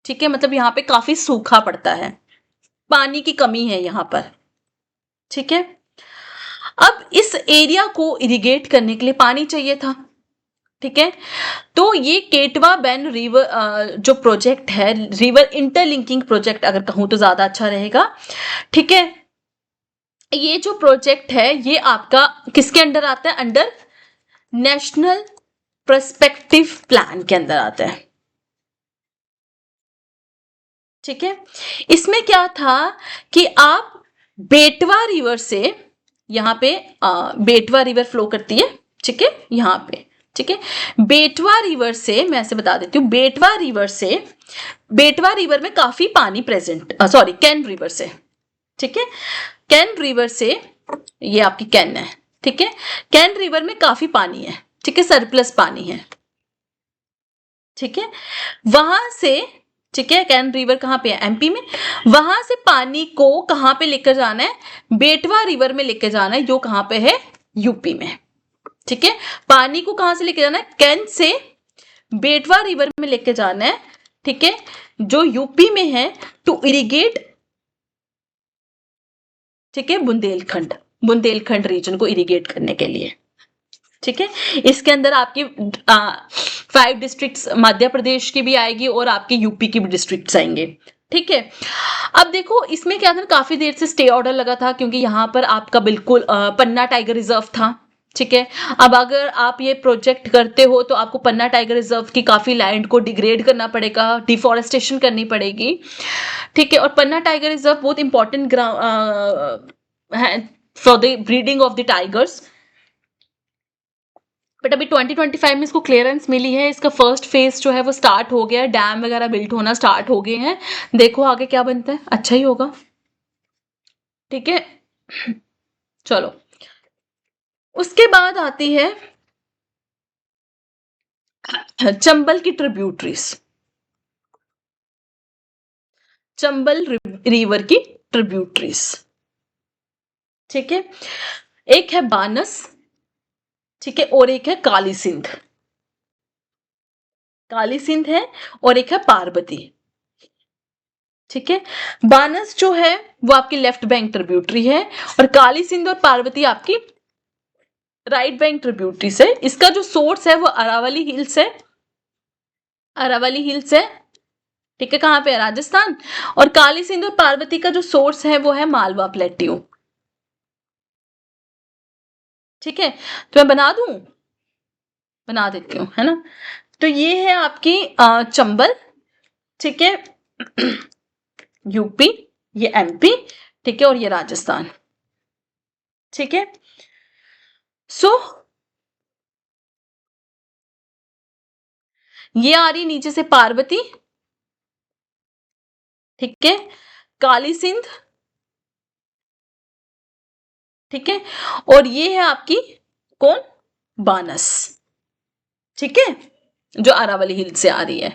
ठीक है, मतलब यहाँ पे काफी सूखा पड़ता है, पानी की कमी है यहाँ पर, ठीक है। अब इस एरिया को इरिगेट करने के लिए पानी चाहिए था, ठीक है, तो ये केटवा बेन रिवर जो प्रोजेक्ट है, रिवर इंटरलिंकिंग प्रोजेक्ट अगर कहूं तो ज्यादा अच्छा रहेगा, ठीक है। ये जो प्रोजेक्ट है ये आपका किसके अंडर आता है? अंडर नेशनल पर्सपेक्टिव प्लान के अंदर आता है, ठीक है। इसमें क्या था कि आप बेटवा रिवर से, यहाँ पे बेटवा रिवर फ्लो करती है, ठीक है, यहाँ पे, ठीक है। बेटवा रिवर से, मैं ऐसे बता देती हूँ, बेटवा रिवर से, बेटवा रिवर में काफी पानी प्रेजेंट, सॉरी कैन रिवर से, ठीक है, कैन रिवर से, ये आपकी कैन है, ठीक है, कैन रिवर में काफी पानी है, ठीक है, सरप्लस पानी है, ठीक है, वहां से, ठीक है, कैन रिवर कहाँ पे है? एमपी में। वहां से पानी को कहाँ पे लेकर जाना है? बेटवा रिवर में लेकर जाना है, जो कहाँ पे है? यूपी में, ठीक है। पानी को कहां से लेके जाना है? कैन से बेटवा रिवर में लेके जाना है, ठीक है, जो यूपी में है, टू इरिगेट, ठीक है, बुंदेलखंड, बुंदेलखंड रीजन को इरिगेट करने के लिए, ठीक है। इसके अंदर आपकी 5 डिस्ट्रिक्ट्स मध्य प्रदेश की भी आएगी और आपके यूपी की भी डिस्ट्रिक्ट्स आएंगे, ठीक है। अब देखो इसमें क्या था, काफी देर से स्टे ऑर्डर लगा था क्योंकि यहाँ पर आपका बिल्कुल पन्ना टाइगर रिजर्व था, ठीक है। अब अगर आप ये प्रोजेक्ट करते हो तो आपको पन्ना टाइगर रिजर्व की काफी लैंड को डिग्रेड करना पड़ेगा, डिफॉरेस्टेशन करनी पड़ेगी, ठीक है। और पन्ना टाइगर रिजर्व बहुत इंपॉर्टेंट है for the breeding of the tigers, but अभी 2025 में इसको क्लियरेंस मिली है, इसका फर्स्ट फेज जो है वो स्टार्ट हो गया है, डैम वगैरह बिल्ट होना स्टार्ट हो गए हैं, देखो आगे क्या बनता है, अच्छा ही होगा, ठीक है। चलो उसके बाद आती है चंबल की ट्रिब्यूटरीज, चंबल रिवर की ट्रिब्यूटरीज, ठीक है। एक है बानस, ठीक है, और एक है काली सिंध, काली सिंध है, और एक है पार्वती, ठीक है। बानस जो है वो आपकी लेफ्ट बैंक ट्रिब्यूटरी है और काली सिंध और पार्वती आपकी राइट बैंक ट्रिब्यूटरी है। इसका जो सोर्स है वो अरावली हिल्स है, अरावली हिल्स है, ठीक है, कहां पे है? राजस्थान। और काली सिंध और पार्वती का जो सोर्स है वो है मालवा प्लेट्यू, ठीक है। तो मैं बना दूं, बना देती हूँ, है ना। तो ये है आपकी चंबल, ठीक है, यूपी, ये एमपी, ठीक है, और ये राजस्थान, ठीक है। सो ये आ रही नीचे से पार्वती, ठीक है, काली सिंध, ठीक है, और ये है आपकी कौन? बानस, ठीक है, जो अरावली हिल से आ रही है,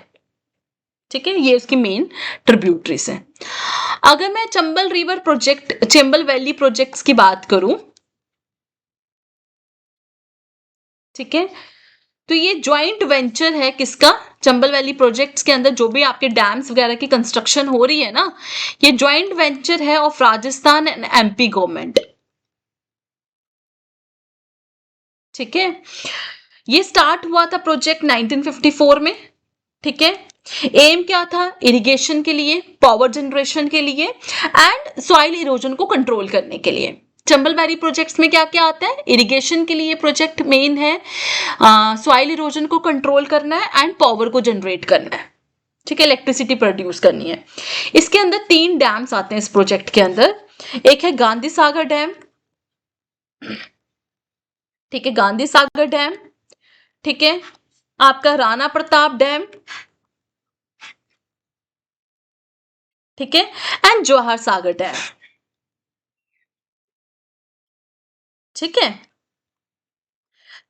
ठीक है, ये उसकी मेन ट्रिब्यूटरीज है। अगर मैं Chambal river project, Chambal valley projects की बात करूं, ठीक है, तो ये ज्वाइंट वेंचर है किसका? चंबल वैली प्रोजेक्ट्स के अंदर जो भी आपके डैम्स वगैरह की कंस्ट्रक्शन हो रही है ना, ये ज्वाइंट वेंचर है of Rajasthan and MP government, ठीक है। ये स्टार्ट हुआ था प्रोजेक्ट 1954 में, ठीक है। एम क्या था? इरिगेशन के लिए, पावर जनरेशन के लिए एंड सॉइल इरोजन को कंट्रोल करने के लिए। चंबल वैली प्रोजेक्ट्स में क्या क्या आता है? इरिगेशन के लिए प्रोजेक्ट मेन है, सॉइल इरोजन को कंट्रोल करना है एंड पावर को जनरेट करना है, ठीक है, इलेक्ट्रिसिटी प्रोड्यूस करनी है। इसके अंदर 3 डैम्स आते हैं इस प्रोजेक्ट के अंदर, एक है गांधी सागर डैम, ठीक है, गांधी सागर डैम, ठीक है, आपका राणा प्रताप डैम, ठीक है, एंड जवाहर सागर डैम, ठीक है।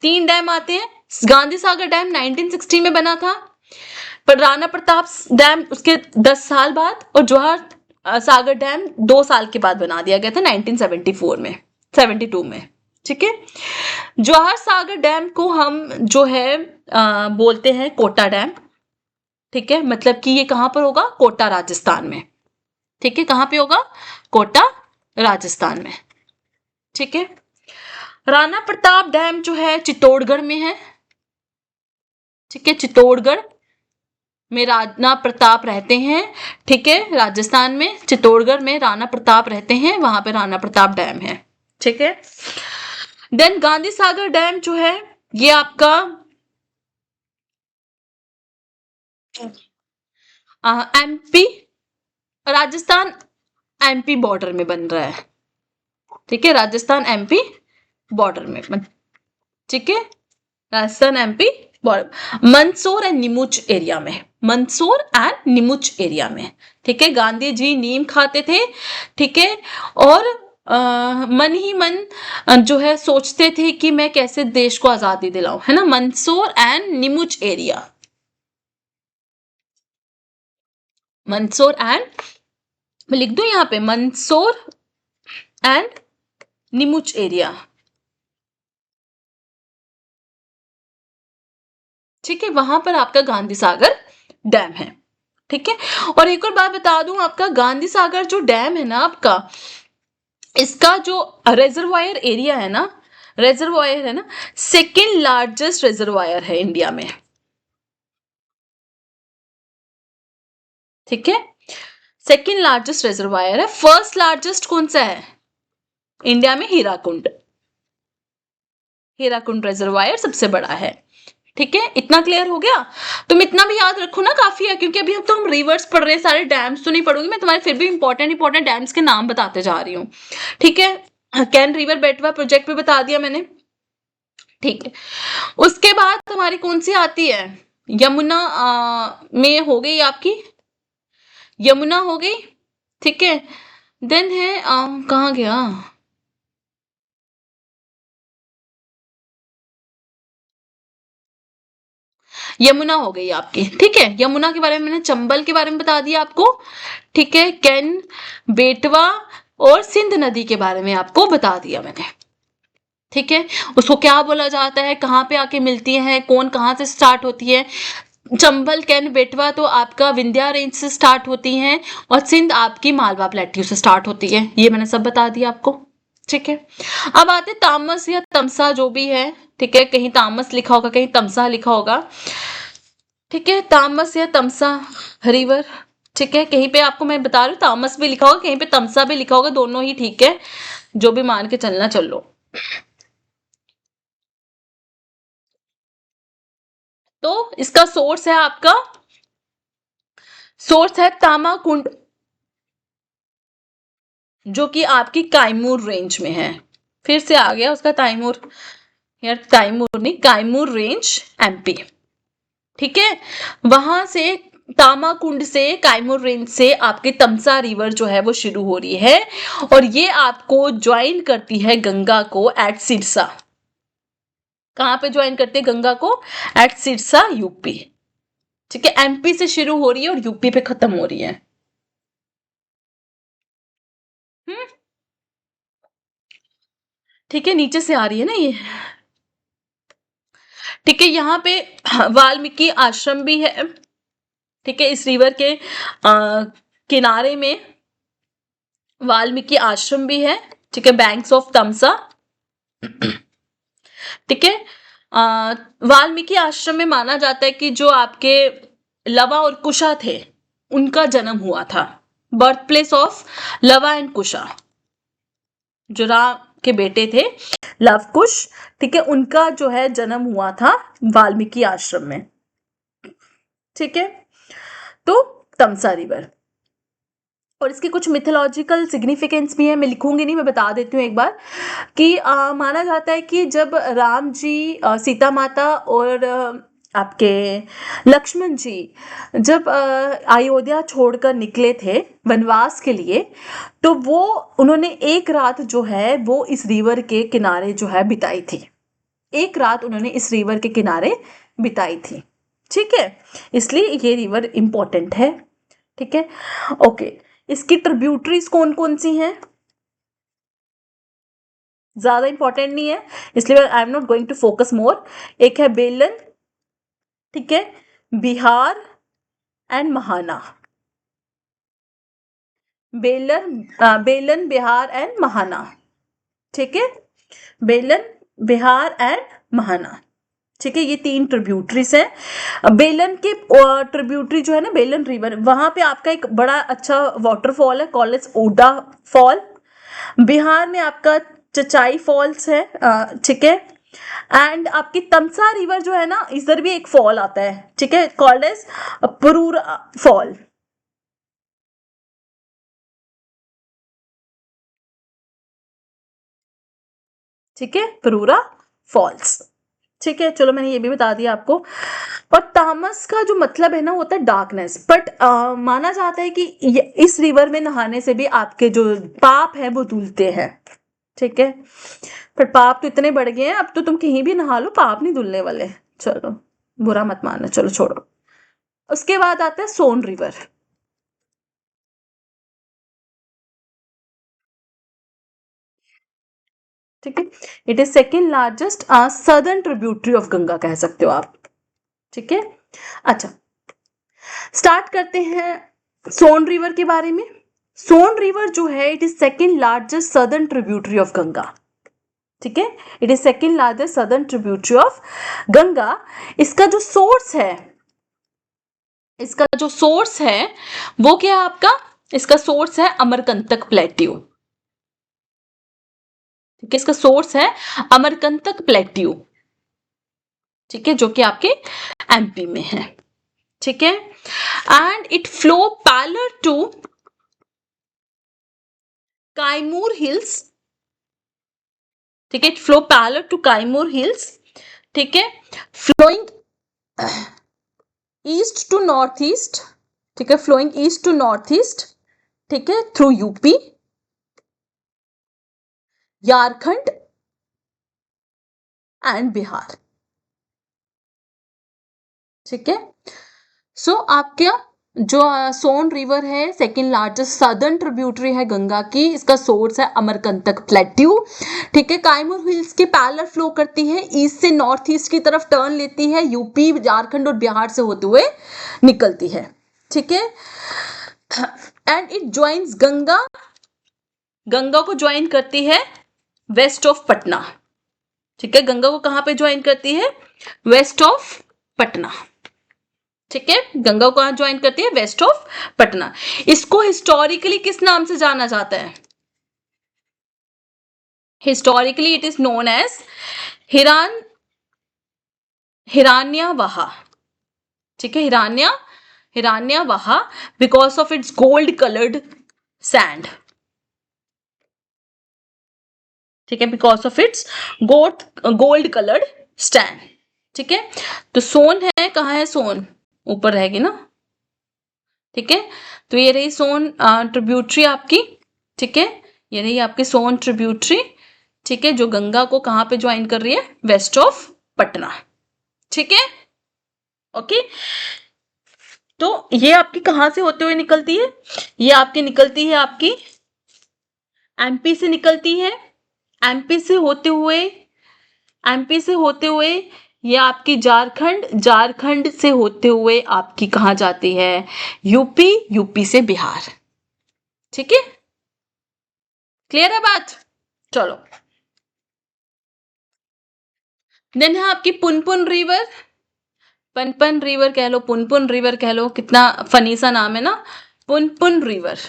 3 डैम आते हैं। गांधी सागर डैम 1960 में बना था, पर राणा प्रताप डैम उसके 10 साल बाद, और जवाहर सागर डैम 2 साल के बाद बना दिया गया था 1974 में, 72 में, ठीक है। जवाहर सागर डैम को हम जो है बोलते हैं कोटा डैम। ठीक है, मतलब कि ये कहां पर होगा? कोटा राजस्थान में। ठीक है, कहां पे होगा? कोटा राजस्थान में। ठीक है। राणा प्रताप डैम जो है चित्तौड़गढ़ में है। ठीक है, चित्तौड़गढ़ में राणा प्रताप रहते हैं। ठीक है, राजस्थान में चित्तौड़गढ़ में राणा प्रताप रहते हैं, वहां पे राणा प्रताप डैम है। ठीक है। देन गांधी सागर डैम जो है ये आपका एमपी, राजस्थान एमपी बॉर्डर में बन रहा है। ठीक है, राजस्थान एमपी बॉर्डर में ठीक है, Rajasthan MP border, Mandsaur and Neemuch area में, मंदसौर एंड नीमुच एरिया में। ठीक है, गांधी जी नीम खाते थे। ठीक है, और मन ही मन जो है सोचते थे कि मैं कैसे देश को आजादी दिलाऊं, है ना। Mandsaur and Neemuch area, Mandsaur and, मैं लिख दूं यहां पे मंदसौर एंड नीमुच एरिया। ठीक है, वहां पर आपका गांधी सागर डैम है। ठीक है, और एक और बात बता दूं, आपका गांधी सागर जो डैम है ना आपका, इसका जो रेजरवायर एरिया है ना, रेजरवायर है ना, सेकेंड लार्जेस्ट रेजरवायर है इंडिया में। ठीक है, सेकेंड लार्जेस्ट रेजरवायर है। फर्स्ट लार्जेस्ट कौन सा है इंडिया में? हीराकुंड, हीराकुंड रेजरवायर सबसे बड़ा है। ठीक है, इतना क्लियर हो गया? तुम इतना भी याद रखो ना, काफी है, क्योंकि अभी हम रिवर्स पढ़ रहे हैं, सारे डैम्स तो नहीं पढ़ूंगी मैं, तुम्हारे फिर भी इंपॉर्टेंट डैम्स के नाम बताते जा रही हूँ। ठीक है, कैन रिवर बेटवा प्रोजेक्ट भी बता दिया मैंने। ठीक है, उसके बाद हमारी कौन सी आती है? यमुना में हो गई आपकी, यमुना हो गई। ठीक है, देन है कहाँ गया? यमुना हो गई आपकी। ठीक है, यमुना के बारे में मैंने, चंबल के बारे में बता दिया आपको। ठीक है, कैन, बेटवा और सिंध नदी के बारे में आपको बता दिया मैंने। ठीक है, उसको क्या बोला जाता है, कहाँ पे आके मिलती है, कौन कहाँ से स्टार्ट होती है। चंबल, कैन, बेटवा तो आपका विंध्या रेंज से स्टार्ट होती हैं, और सिंध आपकी मालवा प्लेट्यू से स्टार्ट होती है। ये मैंने सब बता दिया आपको। ठीक है, अब आते तामस या तमसा जो भी है। ठीक है, कहीं तामस लिखा होगा, कहीं तमसा लिखा होगा। ठीक है, तामस या तमसा रिवर। ठीक है, कहीं पे आपको मैं बता रही हूँ तामस भी लिखा होगा, कहीं पे तमसा भी लिखा होगा, दोनों ही ठीक है, जो भी मान के चलना चल लो। तो इसका सोर्स है आपका, सोर्स है तामाकुंड, जो कि आपकी कायमूर रेंज में है। फिर से आ गया उसका तैमूर, यार तैमूर नहीं, कायमूर रेंज एमपी। ठीक है, वहां से तामाकुंड से, कायमूर रेंज से आपकी तमसा रिवर जो है वो शुरू हो रही है, और ये आपको ज्वाइन करती है गंगा को एट सिरसा। कहां पे ज्वाइन करती है गंगा को? At Sirsa, UP. ठीक है, एमपी से शुरू हो रही है और यूपी पे खत्म हो रही है। हम्म, ठीक है, नीचे से आ रही है ना ये। ठीक है, यहाँ पे वाल्मीकि आश्रम भी है। ठीक है, इस रिवर के किनारे में वाल्मीकि आश्रम भी है। ठीक है, बैंक्स ऑफ तमसा। ठीक है, वाल्मीकि आश्रम में माना जाता है कि जो आपके लवा और कुशा थे, उनका जन्म हुआ था। बर्थ प्लेस ऑफ लवा एंड कुशा, जो राम के बेटे थे, लव कुश। ठीक है, उनका जो है जन्म हुआ था वाल्मीकि आश्रम में। ठीक है, तो तमसा रिवर, और इसकी कुछ मिथोलॉजिकल सिग्निफिकेंस भी है, मैं लिखूंगी नहीं, मैं बता देती हूँ एक बार कि माना जाता है कि जब राम जी, सीता माता और आपके लक्ष्मण जी जब अयोध्या छोड़कर निकले थे वनवास के लिए, तो वो उन्होंने एक रात जो है वो इस रिवर के किनारे जो है बिताई थी। एक रात उन्होंने इस रिवर के किनारे बिताई थी। ठीक है, इसलिए ये रिवर इंपॉर्टेंट है। ठीक है, ओके, इसकी ट्रिब्यूटरीज कौन कौन सी हैं? ज्यादा इंपॉर्टेंट नहीं है, इसलिए I am not going to focus more. एक है बेलन, ठीक है, बिहार एंड महाना। बेलन, बिहार एंड महाना, ठीक है, बेलन, बिहार एंड महाना, ठीक है। ये 3 ट्रिब्यूटरीज हैं। बेलन के ट्रिब्यूटरी जो है ना, बेलन रिवर, वहां पे आपका एक बड़ा अच्छा वाटरफॉल है, called as Oda fall. Bihar में आपका चचाई फॉल्स है, ठीक है। एंड आपकी तमसा रिवर जो है ना, इधर भी एक फॉल आता है, ठीक है, कॉल्ड एज पुरूरा फॉल। ठीक है, पुरूरा फॉल्स, ठीक है। चलो मैंने ये भी बता दिया आपको। और तामस का जो मतलब है ना, होता है डार्कनेस, बट माना जाता है कि इस रिवर में नहाने से भी आपके जो पाप है वो धुलते हैं, ठीक है। पर पाप तो इतने बढ़ गए हैं, अब तो तुम कहीं भी नहा लो, पाप नहीं धुलने वाले। चलो बुरा मत मानना, चलो छोड़ो। उसके बाद आता है सोन रिवर, ठीक है। It is second largest southern tributary of Ganga, कह सकते हो आप, ठीक है। अच्छा, स्टार्ट करते हैं सोन रिवर के बारे में। सोन रिवर जो है, it is second largest southern tributary of Ganga, ठीक है। It is second largest southern tributary of Ganga. इसका जो सोर्स है, इसका जो सोर्स है वो क्या है आपका, इसका सोर्स है अमरकंटक प्लेट्यू, ठीक है। इसका सोर्स है अमरकंटक प्लेट्यू, ठीक है, जो कि आपके एमपी में है, ठीक है। And it flow parallel to Kaimur hills, ठीक है, it flow parallel to Kaimur hills, ठीक है, flowing east to north east, ठीक है, flowing east to north east, ठीक है, through UP, Jharkhand and Bihar, ठीक है। सो आपका जो सोन रिवर है, सेकेंड लार्जेस्ट सदर्न ट्रिब्यूटरी है गंगा की, इसका सोर्स है अमरकंटक प्लेट्यू, ठीक है। काइमूर हिल्स के पैरेलल फ्लो करती है, ईस्ट से नॉर्थ ईस्ट की तरफ टर्न लेती है, यूपी, झारखंड और बिहार से होते हुए निकलती है, ठीक है। And it joins Ganga, Ganga को ज्वाइन करती है वेस्ट ऑफ पटना, ठीक है। गंगा को कहां पे ज्वाइन करती है, वेस्ट ऑफ पटना, ठीक है। गंगा को कहां ज्वाइन करती है, वेस्ट ऑफ पटना। इसको हिस्टोरिकली किस नाम से जाना जाता है, historically it is known as Hiranyavaha, ठीक है, Hiranyavaha, because of its gold coloured sand, ठीक है, because of its gold coloured stand, ठीक है। तो सोन है, कहाँ है सोन, ऊपर रहेगी ना, ठीक है। तो ये रही सोन ट्रिब्यूटरी आपकी, ठीक है, ये रही आपकी सोन ट्रिब्यूटरी, ठीक है, जो गंगा को कहां पे ज्वाइन कर रही है, वेस्ट ऑफ पटना, ठीक है, ओके। तो ये आपकी कहां से होते हुए निकलती है, ये आपकी निकलती है, आपकी एमपी से निकलती है, एमपी से होते हुए, एमपी से होते हुए ये आपकी झारखंड, झारखंड से होते हुए आपकी कहां जाती है, यूपी, यूपी से बिहार, ठीक है, क्लियर है बात। चलो देन है आपकी पुनपुन रिवर, पनपन रिवर कह लो, पुनपुन रिवर कह लो, कितना फनी सा नाम है ना, पुनपुन रिवर,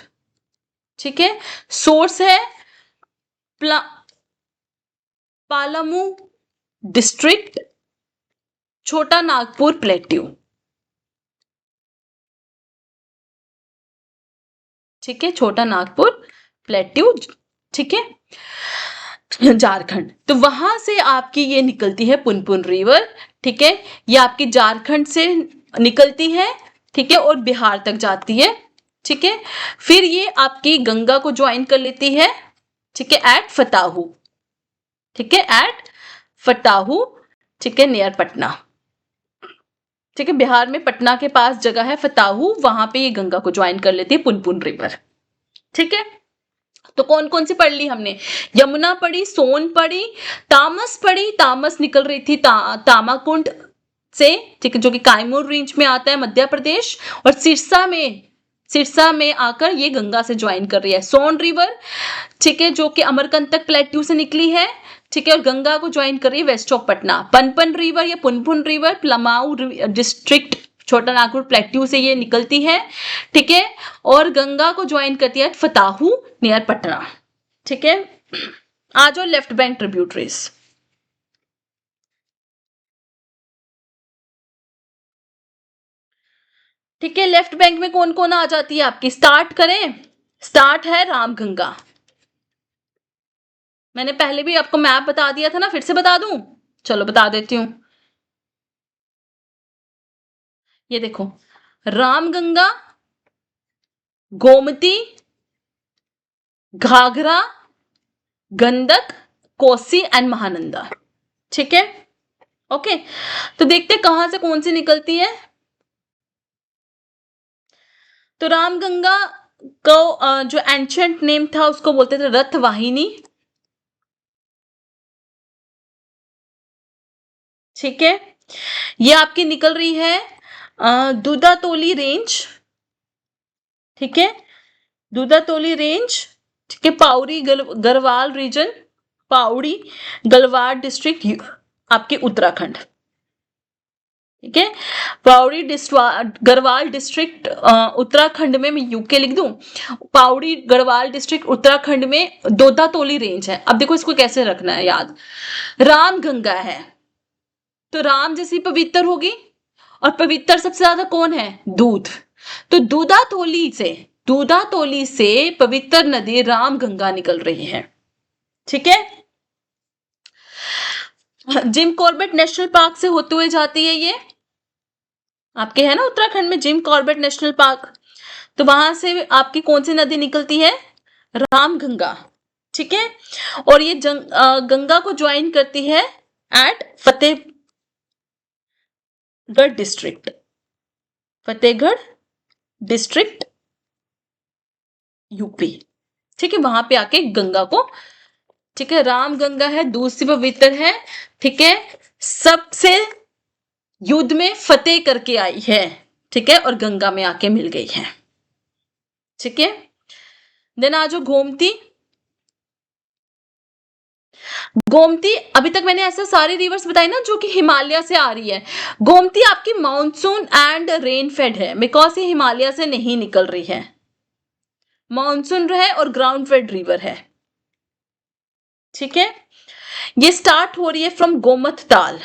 ठीक है। सोर्स है पालामू डिस्ट्रिक्ट, छोटा नागपुर प्लेट्यू, ठीक है, छोटा नागपुर प्लेट्यू, ठीक है, झारखंड। तो वहां से आपकी ये निकलती है पुनपुन रिवर, ठीक है, ये आपकी झारखंड से निकलती है, ठीक है, और बिहार तक जाती है, ठीक है। फिर ये आपकी गंगा को ज्वाइन कर लेती है, ठीक है, एट फताहू, ठीक है, एट फताहू, ठीक है, नियर पटना, ठीक है, बिहार में पटना के पास जगह है फताहू, वहां पे ये गंगा को ज्वाइन कर लेती है पुनपुन रिवर, ठीक है। तो कौन कौन सी पढ़ ली हमने? यमुना पढ़ी, सोन पढ़ी, तामस पढ़ी, तामस निकल रही थी तामाकुंड से, ठीक है, जो कि कायमूर रेंज में आता है मध्य प्रदेश, और सिरसा में आकर ये गंगा से ज्वाइन कर रही है। सोन रिवर, ठीक है, जो कि अमरकंटक प्लेट्यू से निकली है, ठीक है, और गंगा को ज्वाइन कर रही है वेस्ट ऑफ पटना। पनपन रिवर या पुनपुन रिवर प्लमाऊ डिस्ट्रिक्ट छोटा नागपुर प्लेट्यू से ये निकलती है, ठीक है, और गंगा को ज्वाइन करती है फताहू नियर पटना, ठीक है। आ जाओ लेफ्ट बैंक ट्रिब्यूटरीज। ठीक है, लेफ्ट बैंक में कौन कौन आ जाती है आपकी? स्टार्ट करें, स्टार्ट है रामगंगा। मैंने पहले भी आपको मैप बता दिया था ना, फिर से बता दूं? चलो बता देती हूं। ये देखो, रामगंगा, गोमती, घाघरा, गंडक, कोसी एंड महानंदा, ठीक है। ओके, तो देखते कहां से कौन सी निकलती है। तो रामगंगा को जो एंशिएंट नेम था उसको बोलते थे रथवाहिनी, ठीक है। ये आपकी निकल रही है दूधातोली रेंज, ठीक है, दूधातोली रेंज, ठीक है, पाउरी गढ़वाल रीजन, पाउड़ी गढ़वाल डिस्ट्रिक्ट आपके उत्तराखंड, ठीक है। पाउड़ी गढ़वाल डिस्ट्रिक्ट उत्तराखंड में, मैं यूके लिख दूं, पाउड़ी गढ़वाल डिस्ट्रिक्ट उत्तराखंड में दूधातोली रेंज है। अब देखो इसको कैसे रखना है याद। राम गंगा है तो राम जैसी पवित्र होगी, और पवित्र सबसे ज्यादा कौन है? दूध। तो दूधातोली से पवित्र नदी राम गंगा निकल रही है, ठीक है। जिम कॉर्बेट नेशनल पार्क से होते हुए जाती है ये, आपके है ना उत्तराखंड में जिम कॉर्बेट नेशनल पार्क, तो वहां से आपकी कौन सी नदी निकलती है? राम गंगा, ठीक है। और ये गंगा को ज्वाइन करती है एट फतेहगढ़ डिस्ट्रिक्ट यूपी, ठीक है, वहां पे आके गंगा को, ठीक है, राम गंगा है, दूसरी पवित्र है, ठीक है, सबसे युद्ध में फतेह करके आई है, ठीक है, और गंगा में आके मिल गई है, ठीक है। देन आज गोमती। गोमती, अभी तक मैंने ऐसे सारी रिवर्स बताई ना जो कि हिमालय से आ रही है। गोमती आपकी मानसून एंड रेन फेड है, बिकॉज ये हिमालय से नहीं निकल रही है, मानसून है और ग्राउंड फेड रिवर है, ठीक है। ये स्टार्ट हो रही है फ्रॉम गोमत ताल,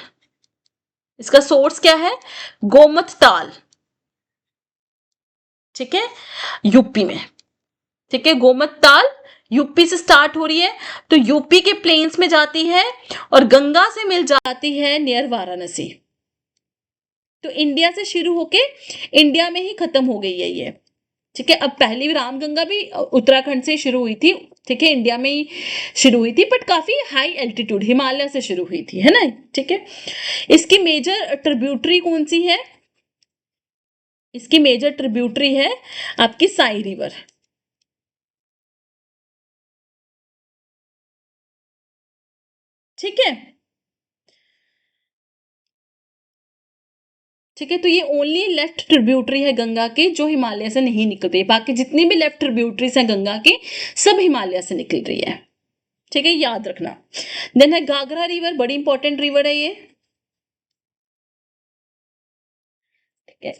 इसका सोर्स क्या है? गोमत ताल, ठीक है, यूपी में, ठीक है, गोमत ताल यूपी से स्टार्ट हो रही है, तो यूपी के प्लेन्स में जाती है और गंगा से मिल जाती है नियर वाराणसी। तो इंडिया से शुरू होके इंडिया में ही खत्म हो गई है ये, ठीक है। अब पहली रामगंगा भी उत्तराखंड से शुरू हुई थी, ठीक है, इंडिया में ही शुरू हुई थी, बट काफी हाई एल्टीट्यूड हिमालय से शुरू हुई थी, है ना, ठीक है। इसकी मेजर ट्रिब्यूटरी कौन सी है? इसकी मेजर ट्रिब्यूटरी है आपकी साई रिवर, ठीक है, ठीक है। तो ये ओनली लेफ्ट ट्रिब्यूटरी है गंगा की जो हिमालय से नहीं निकल रही है, बाकी जितनी भी लेफ्ट ट्रिब्यूटरीज हैं गंगा की सब हिमालय से निकल रही है, ठीक है, याद रखना। देन है घाघरा रिवर, बड़ी इंपॉर्टेंट रिवर है ये, ठीक है,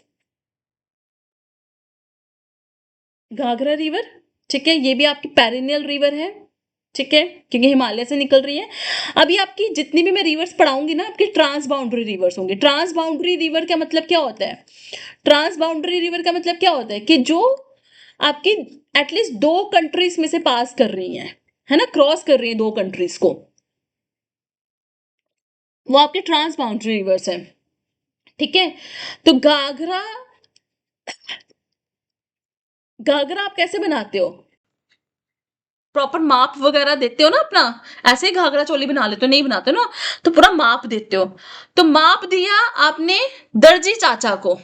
घाघरा रिवर, ठीक है, ये भी आपकी पेरिनियल रिवर है, ठीक है, क्योंकि हिमालय से निकल रही है। अभी आपकी जितनी भी मैं रिवर्स पढ़ाऊंगी ना आपकी ट्रांस बाउंड्री रिवर्स होंगे। ट्रांस बाउंड्री रिवर का मतलब क्या होता है? ट्रांस बाउंड्री रिवर का मतलब क्या होता है कि जो आपकी एटलीस्ट दो कंट्रीज में से पास कर रही है ना, क्रॉस कर रही है दो कंट्रीज को, वो आपके ट्रांस बाउंड्री रिवर्स है, ठीक है। तो घाघरा आप कैसे बनाते हो? प्रॉपर माप वगैरह देते हो ना अपना, ऐसे ही घाघरा चोली बना लेते हो? नहीं बनाते ना, तो पूरा माप देते हो। तो माप दिया आपने दर्जी चाचा को,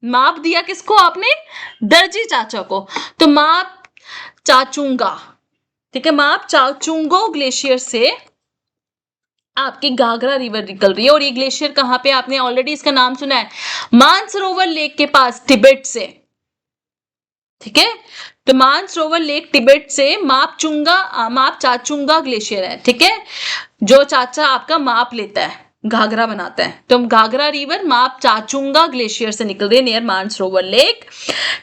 माप दिया किसको आपने? दर्जी चाचा को। तो माप चाचूंगा, ठीक है, माप चाचुंगो ग्लेशियर से आपकी घाघरा रिवर निकल रही है। और ये ग्लेशियर कहाँ पे, आपने ऑलरेडी इसका नाम सुना है, मानसरोवर लेक के पास, तिब्बत से। ठीक है, तो मानसरोवर लेक तिब्बत से माप चाचुंगा ग्लेशियर है। ठीक है, जो चाचा आपका माप लेता है, घाघरा बनाता है, तो घाघरा रिवर माप चाचुंगा ग्लेशियर से निकल रही है नियर मानसरोवर लेक।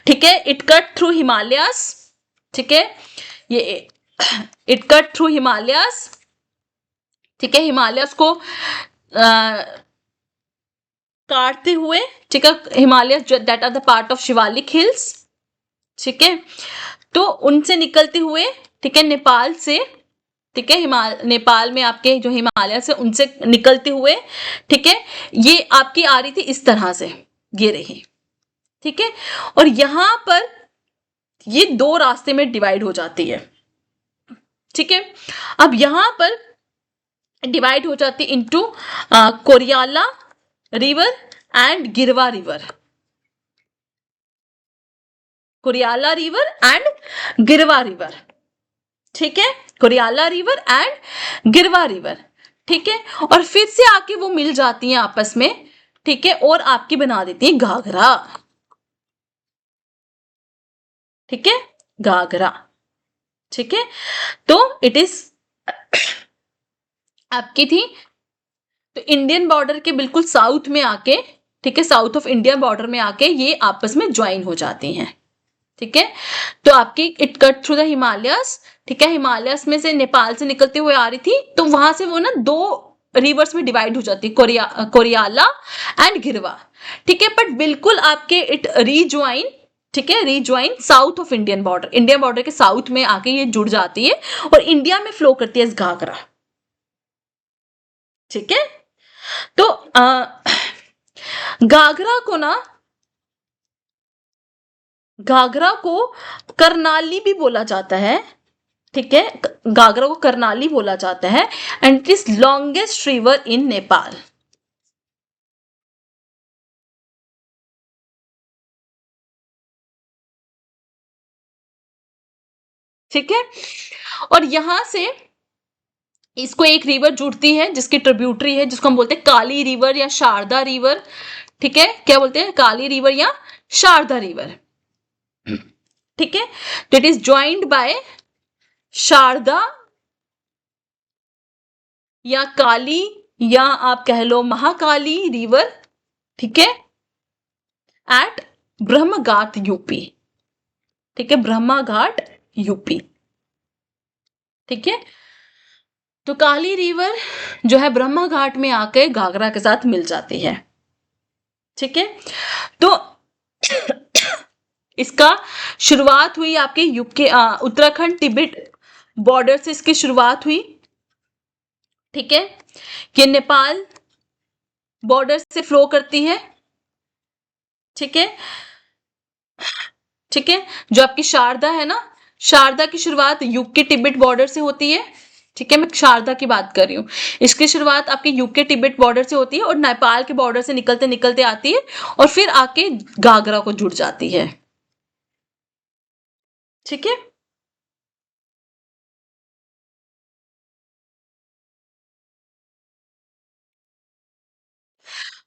ठीक है, इट कट थ्रू हिमालयस। ठीक है, ये इट कट थ्रू हिमालयस। ठीक है, हिमालयस को काटते हुए, ठीक है, Himalaya that are the part of Shivalik hills. ठीक है, तो उनसे निकलते हुए, ठीक है, नेपाल से, ठीक है, नेपाल में आपके जो हिमालय से उनसे निकलते हुए, ठीक है, ये आपकी आ रही थी इस तरह से, ये रही। ठीक है, और यहां पर ये दो रास्ते में डिवाइड हो जाती है। ठीक है, अब यहां पर डिवाइड हो जाती है इनटू कोरियाला रिवर एंड गिरवा रिवर। कोरियाला रिवर एंड गिरवा रिवर। ठीक है, कोरियाला रिवर एंड गिरवा रिवर। ठीक है, और फिर से आके वो मिल जाती हैं आपस में। ठीक है, और आपकी बना देती है घाघरा। ठीक है, घाघरा। ठीक है, तो इट इज आपकी थी, तो इंडियन बॉर्डर के बिल्कुल साउथ में आके, ठीक है, साउथ ऑफ इंडिया बॉर्डर में आके ये आपस में ज्वाइन हो जाती हैं। ठीक है, तो आपकी it cut through the Himalayas. ठीक है, हिमालयस में से नेपाल से निकलते हुए आ रही थी, तो वहां से वो ना दो रिवर्स में डिवाइड हो जाती है, कोरियाला एंड गिरवा। ठीक है, बट बिल्कुल आपके इट रीज्वाइन, ठीक है, rejoin south of Indian border, Indian border के साउथ में आके ये जुड़ जाती है और इंडिया में फ्लो करती है इस घाघरा। ठीक है, तो घाघरा को ना, घाघरा को करनाली भी बोला जाता है। ठीक है, घाघरा को करनाली बोला जाता है and it is longest river in Nepal. ठीक है, और यहां से इसको एक रिवर जुड़ती है जिसकी ट्रिब्यूटरी है, जिसको हम बोलते हैं काली रिवर या शारदा रिवर। ठीक है, क्या बोलते हैं, काली रिवर या शारदा रिवर। ठीक है, तो it is joined by Sharda या काली, या आप कह लो महाकाली रिवर। ठीक है, एट ब्रह्म घाट यूपी। ठीक है, ब्रह्मा घाट यूपी। ठीक है, तो काली रिवर जो है ब्रह्मा घाट में आकर घाघरा के साथ मिल जाती है। ठीक है, तो इसका शुरुआत हुई आपके यूके उत्तराखंड तिब्बत बॉर्डर से इसकी शुरुआत हुई। ठीक है, ये नेपाल बॉर्डर से फ्लो करती है। ठीक है, ठीक है, जो आपकी शारदा है ना, शारदा की शुरुआत यूके तिब्बत बॉर्डर से होती है। ठीक है, मैं शारदा की बात कर रही हूँ। इसकी शुरुआत आपके यूके तिब्बत बॉर्डर से होती है और नेपाल के बॉर्डर से निकलते निकलते आती है और फिर आके घाघरा को जुड़ जाती है। ठीक है,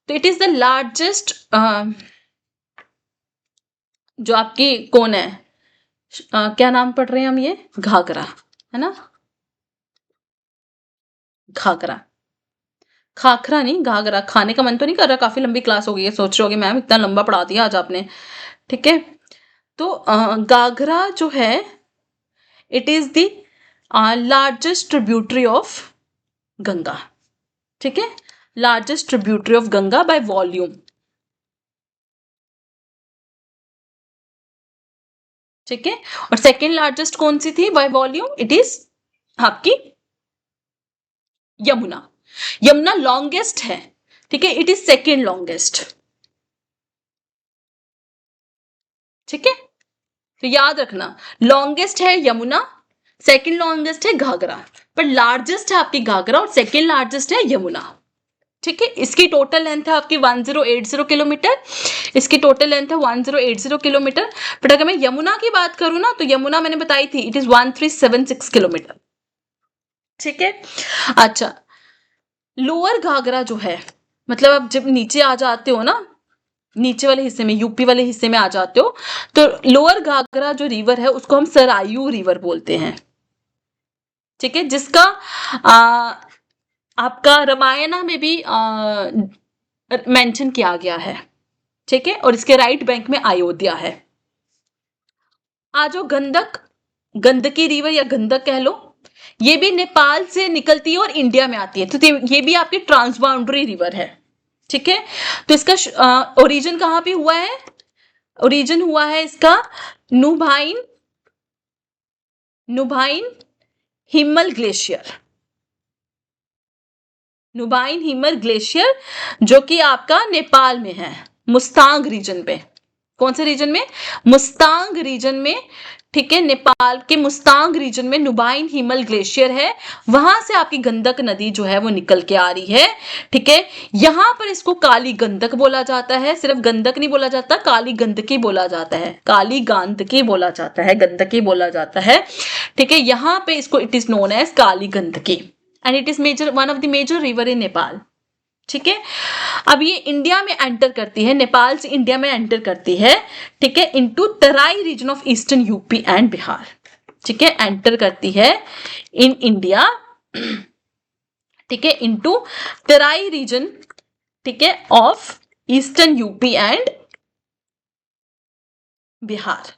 तो इट इज द लार्जेस्ट, जो आपकी कौन है, क्या नाम पढ़ रहे हैं हम, ये घाघरा है ना, घाघरा, खाखरा नहीं, घाघरा। खाने का मन तो नहीं कर रहा, काफी लंबी क्लास हो गई है, सोच रहे होगे मैम इतना लंबा पढ़ा दिया आज आपने। ठीक है, तो घाघरा जो है it is the largest tributary of Ganga. ठीक है, largest tributary of Ganga by volume. ठीक है, और सेकेंड लार्जेस्ट कौन सी थी बाय वॉल्यूम, इट इज आपकी यमुना। यमुना लॉन्गेस्ट है। ठीक है, इट इज सेकेंड लॉन्गेस्ट। ठीक है, तो याद रखना, लॉन्गेस्ट है यमुना, सेकेंड लॉन्गेस्ट है घाघरा, पर लार्जेस्ट है आपकी घाघरा और सेकेंड लार्जेस्ट है यमुना। ठीक है, इसकी टोटल लेंथ है आपकी 1080 किलोमीटर, इसकी टोटल लेंथ है 1080 किलोमीटर। बट अगर मैं यमुना की बात करूं ना, तो यमुना मैंने बताई थी इट इज 1376 किलोमीटर। ठीक है, अच्छा, लोअर घाघरा जो है, मतलब आप जब नीचे आ जाते हो ना, नीचे वाले हिस्से में, यूपी वाले हिस्से में आ जाते हो, तो लोअर घाघरा जो रिवर है उसको हम सरायू रिवर बोलते हैं। ठीक है, जिसका आ, आपका रामायणा में भी मेंशन किया गया है। ठीक है, और इसके राइट बैंक में अयोध्या है। जो गंडक, गंडकी रिवर या गंडक कह लो, ये भी नेपाल से निकलती है और इंडिया में आती है, तो ये भी आपकी ट्रांसबाउंड्री रिवर है। ठीक है, तो इसका ओरिजिन कहां पे हुआ है? ओरिजिन हुआ है इसका नुभाइन, नुभाइन हिमल ग्लेशियर, नुभाइन हिमल ग्लेशियर, जो कि आपका नेपाल में है, मुस्तांग रीजन पे। कौन से रीजन में? मुस्तांग रीजन में। ठीक है, नेपाल के मुस्तांग रीजन में नुभाइन हिमल ग्लेशियर है, वहां से आपकी गंडक नदी जो है वो निकल के आ रही है। ठीक है, यहां पर इसको काली गंडक बोला जाता है, सिर्फ गंडक नहीं बोला जाता, काली गंडकी बोला जाता है, काली गंडकी बोला जाता है, गंडकी बोला जाता है। ठीक है, यहां पे इसको it is known as Kali Gandaki, and it is major, one of the major river in Nepal. ठीक है, अब ये इंडिया में एंटर करती है, नेपाल से इंडिया में एंटर करती है। ठीक है, into Terai region of eastern UP and Bihar. ठीक है, एंटर करती है इन इंडिया। ठीक है, इनटू तराई रीजन, ठीक है, of eastern UP and Bihar.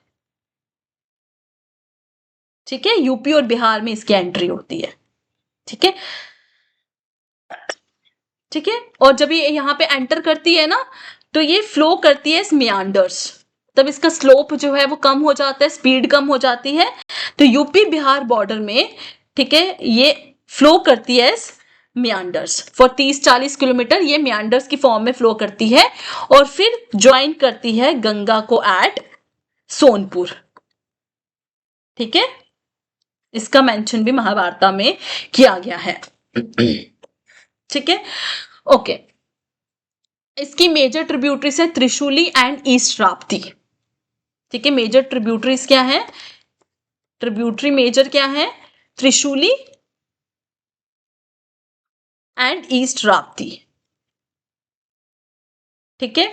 ठीक है, यूपी और बिहार में इसकी एंट्री होती है। ठीक है, ठीक है, और जब ये यहाँ पे एंटर करती है ना, तो ये फ्लो करती है इस मियांडर्स, तब इसका स्लोप जो है वो कम हो जाता है, स्पीड कम हो जाती है। तो यूपी बिहार बॉर्डर में, ठीक है, ये फ्लो करती है इस मियांडर्स फॉर 30-40 किलोमीटर, ये मियांडर्स की फॉर्म में फ्लो करती है, और फिर ज्वाइन करती है गंगा को एट सोनपुर। ठीक है, इसका मेंशन भी महाभारत में किया गया है। ठीक है, ओके, इसकी मेजर ट्रिब्यूटरीज है त्रिशूली एंड ईस्ट राप्ती। ठीक है, मेजर ट्रिब्यूटरीज क्या है? ट्रिब्यूटरी मेजर क्या है? Trishuli and east Rapti. ठीक है,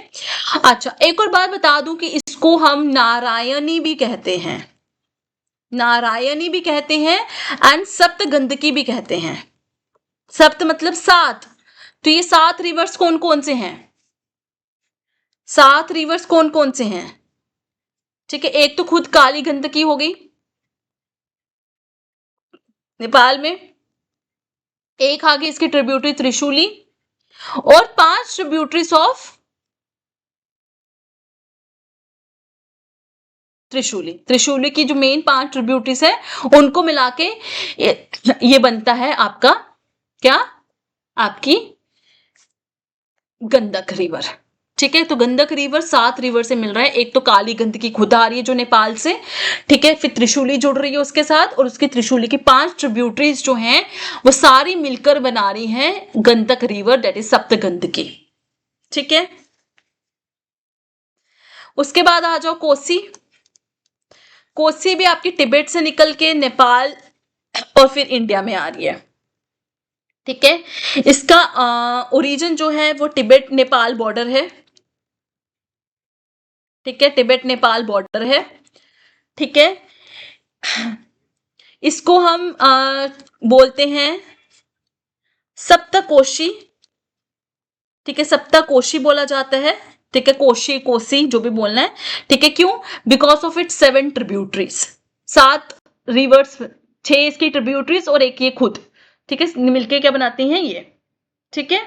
अच्छा, एक और बात बता दूं कि इसको हम नारायणी भी कहते हैं, नारायणी भी कहते हैं, एंड सप्त गंडकी भी कहते हैं। सप्त मतलब 7, तो ये 7 रिवर्स कौन कौन से हैं? 7 रिवर्स कौन कौन से हैं? ठीक है, एक तो खुद काली गंडकी हो गई नेपाल में, एक आ गई इसकी ट्रिब्यूटरी त्रिशूली, और 5 ट्रिब्यूटरीज ऑफ त्रिशूली, त्रिशूली की जो मेन 5 ट्रिब्यूटरीज है उनको मिला के ये बनता है आपका क्या? आपकी गंडक रिवर। ठीक है, तो गंडक रिवर 7 रिवर से मिल रहा है, एक तो काली गंडकी खुद आ रही है जो नेपाल से, ठीक है, फिर त्रिशूली जुड़ रही है उसके साथ, और उसकी त्रिशूली की 5 ट्रिब्यूटरीज जो हैं वो सारी मिलकर बना रही हैं गंडक रिवर, दैट इज सप्त गंडकी। ठीक है, उसके बाद आ जाओ कोसी। कोसी भी आपकी तिब्बत से निकल के नेपाल और फिर इंडिया में आ रही है। ठीक है, इसका ओरिजिन जो है वो तिब्बत नेपाल बॉर्डर है। ठीक है, तिब्बत नेपाल बॉर्डर है। ठीक है, इसको हम बोलते हैं सप्तकोशी। ठीक है, सप्तकोशी बोला जाता है। ठीक है, कोशी कोसी जो भी बोलना है। ठीक है, क्यों? Because of it 7 tributaries, 7 reverse, 6 इसकी ट्रिब्यूटरीज और एक ये खुद। ठीक है, मिलके क्या बनाती हैं ये। ठीक है,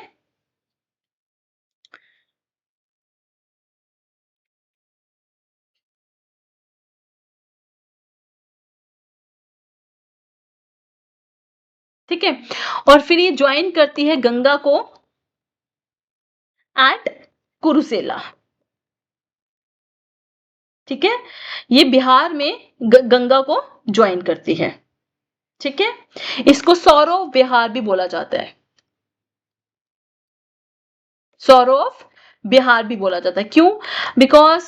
ठीक है, और फिर ये ज्वाइन करती है गंगा को एट कुरुसेला। ठीक है, ये बिहार में गंगा को ज्वाइन करती है। ठीक है, इसको सौरव विहार भी बोला जाता है। सौरो ऑफ बिहार भी बोला जाता है। क्यों? बिकॉज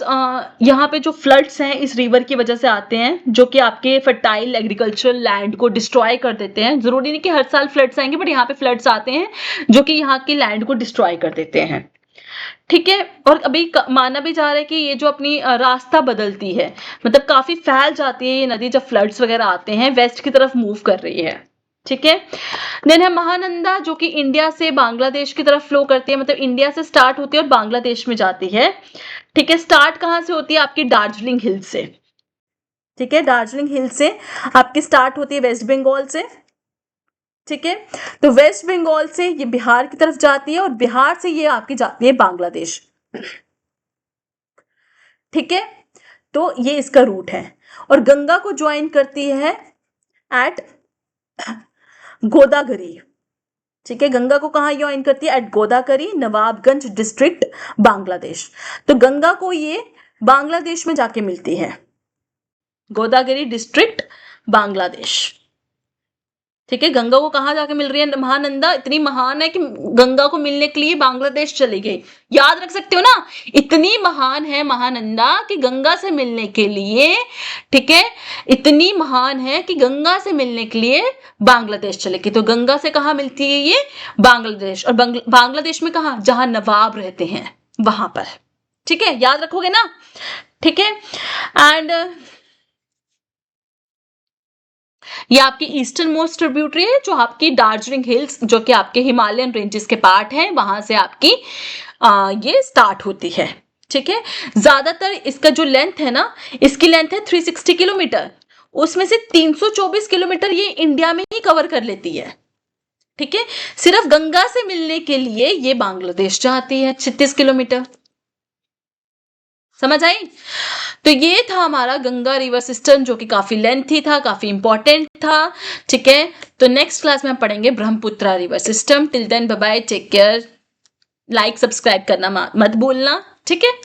यहाँ पे जो फ्लड्स हैं इस रिवर की वजह से आते हैं, जो कि आपके फर्टाइल एग्रीकल्चरल लैंड को डिस्ट्रॉय कर देते हैं। जरूरी नहीं कि हर साल फ्लड्स आएंगे, बट यहाँ पे फ्लड्स आते हैं जो कि यहाँ की लैंड को डिस्ट्रॉय कर देते हैं। ठीक है। और अभी माना भी जा रहा है कि ये जो अपनी रास्ता बदलती है, मतलब काफी फैल जाती है ये नदी जब फ्लड्स वगैरह आते हैं, वेस्ट की तरफ मूव कर रही है। ठीक है। देन है महानंदा, जो कि इंडिया से बांग्लादेश की तरफ फ्लो करती है, मतलब इंडिया से स्टार्ट होती है और बांग्लादेश में जाती है। ठीक है। स्टार्ट कहाँ से होती है? आपकी दार्जिलिंग हिल से। ठीक है, दार्जिलिंग हिल से आपकी स्टार्ट होती है, वेस्ट बंगाल से। ठीक है। तो वेस्ट बंगाल से ये बिहार की तरफ जाती है और बिहार से ये आपकी जाती है बांग्लादेश। ठीक है। तो ये इसका रूट है और गंगा को ज्वाइन करती है एट गोदावरी। ठीक है। गंगा को कहाँ ज्वाइन करती है? At Godavari, Nawabganj district, Bangladesh. तो गंगा को ये बांग्लादेश में जाके मिलती है, गोदावरी डिस्ट्रिक्ट, बांग्लादेश। ठीक है। गंगा को कहाँ जाके मिल रही है? महानंदा इतनी महान है कि गंगा को मिलने के लिए बांग्लादेश चली गई। याद रख सकते हो ना, इतनी महान है महानंदा कि गंगा से मिलने के लिए, ठीक है, इतनी महान है कि गंगा से मिलने के लिए बांग्लादेश चले गई। तो गंगा से कहाँ मिलती है ये? बांग्लादेश। और बांग्लादेश में कहाँ? जहां नवाब रहते हैं वहां पर। ठीक है, याद रखोगे ना? ठीक है। एंड ये आपकी ईस्टर्न मोस्ट ट्रिब्यूटरी है, जो आपकी दार्जिलिंग हिल्स, जो कि आपके हिमालयन रेंजेस के पार्ट हैं, वहां से आपकी ये स्टार्ट होती है। ठीक है। ज्यादातर इसका जो लेंथ है ना, इसकी लेंथ है 360 किलोमीटर, उसमें से 324 किलोमीटर ये इंडिया में ही कवर कर लेती है। ठीक है। सिर्फ गंगा से मिलने के लिए ये बांग्लादेश जाती है 36 किलोमीटर। समझ आई? तो ये था हमारा गंगा रिवर सिस्टम, जो कि काफी लेंथी था, काफी इंपॉर्टेंट था। ठीक है। तो नेक्स्ट क्लास में हम पढ़ेंगे Brahmaputra river system. Till then bye bye, take care, like subscribe करना मत भूलना। ठीक है।